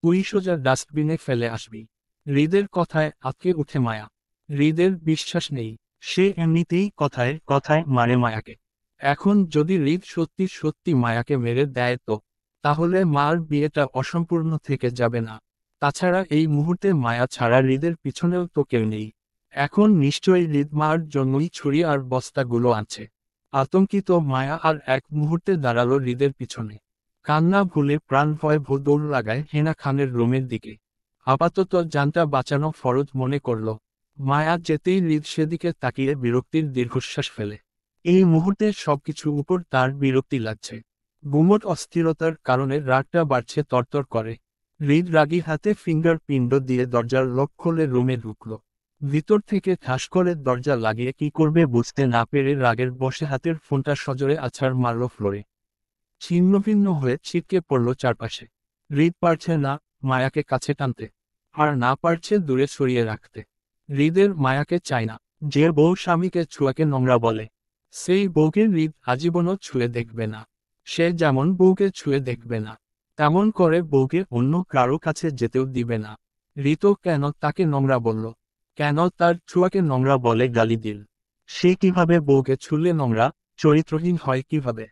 তুই সোজা ডাস্টবিনে ফেলে আসবি। হৃদের কথায় আঁতকে উঠে মায়া। হৃদের বিশ্বাস নেই। সে এমনিতেই কথায় কথায় মারে মায়াকে। এখন যদি হৃদ সত্যি সত্যি মায়াকে মেরে দেয় তো তাহলে মার বিয়েটা অসম্পূর্ণ থেকে যাবে না। তাছাড়া এই মুহূর্তে মায়া ছাড়া হৃদের পিছনেও তো কেউ নেই। এখন নিশ্চয়ই হৃদ মার জন্যই ছুরি আর বস্তাগুলো আছে। আতঙ্কিত মায়া আর এক মুহূর্তে দাঁড়ালো হৃদের পিছনে। কান্না ভুলে প্রাণ ভয় দৌড় লাগায় হেনা খানের রুমের দিকে। আপাতত জানটা বাঁচানো ফরজ মনে করল। মায়া যেতেই হৃদ সেদিকে তাকিয়ে বিরক্তির দীর্ঘশ্বাস ফেলে। এই মুহূর্তে সবকিছু উপর তার বিরক্তি লাগছে। গুমট অস্থিরতার কারণে রাগটা বাড়ছে, তরতর করে। হৃদ রাগী হাতে ফিঙ্গার পিণ্ড দিয়ে দরজার লক খুলে রুমে ঢুকল। ভিতর থেকে ঠাস করে দরজা লাগিয়ে কি করবে বুঝতে না পেরে রাগের বশে হাতের ফোনটা সজোরে আছাড় মারল ফ্লোরে। ছিন্নভিন্ন হয়ে ছিটকে পড়ল চারপাশে। হৃদ পারছে না মায়াকে কাছে টানতে, আর না পারছে দূরে সরিয়ে রাখতে। হৃদের মায়াকে চায় না। যে বউ স্বামীকে ছুঁয়াকে নোংরা বলে, সেই বউকে হৃদ আজীবনও ছুঁয়ে দেখবে না। সে যেমন বউকে ছুঁয়ে দেখবে না, তেমন করে বউকে অন্য কারো কাছে যেতেও দিবে না। ঋতো কেন তাকে নোংরা বলল? কেন তার ছুঁয়াকে নোংরা বলে গালি দিল? সে কিভাবে বউকে ছুঁলে নোংরা, চরিত্রহীন হয় কিভাবে?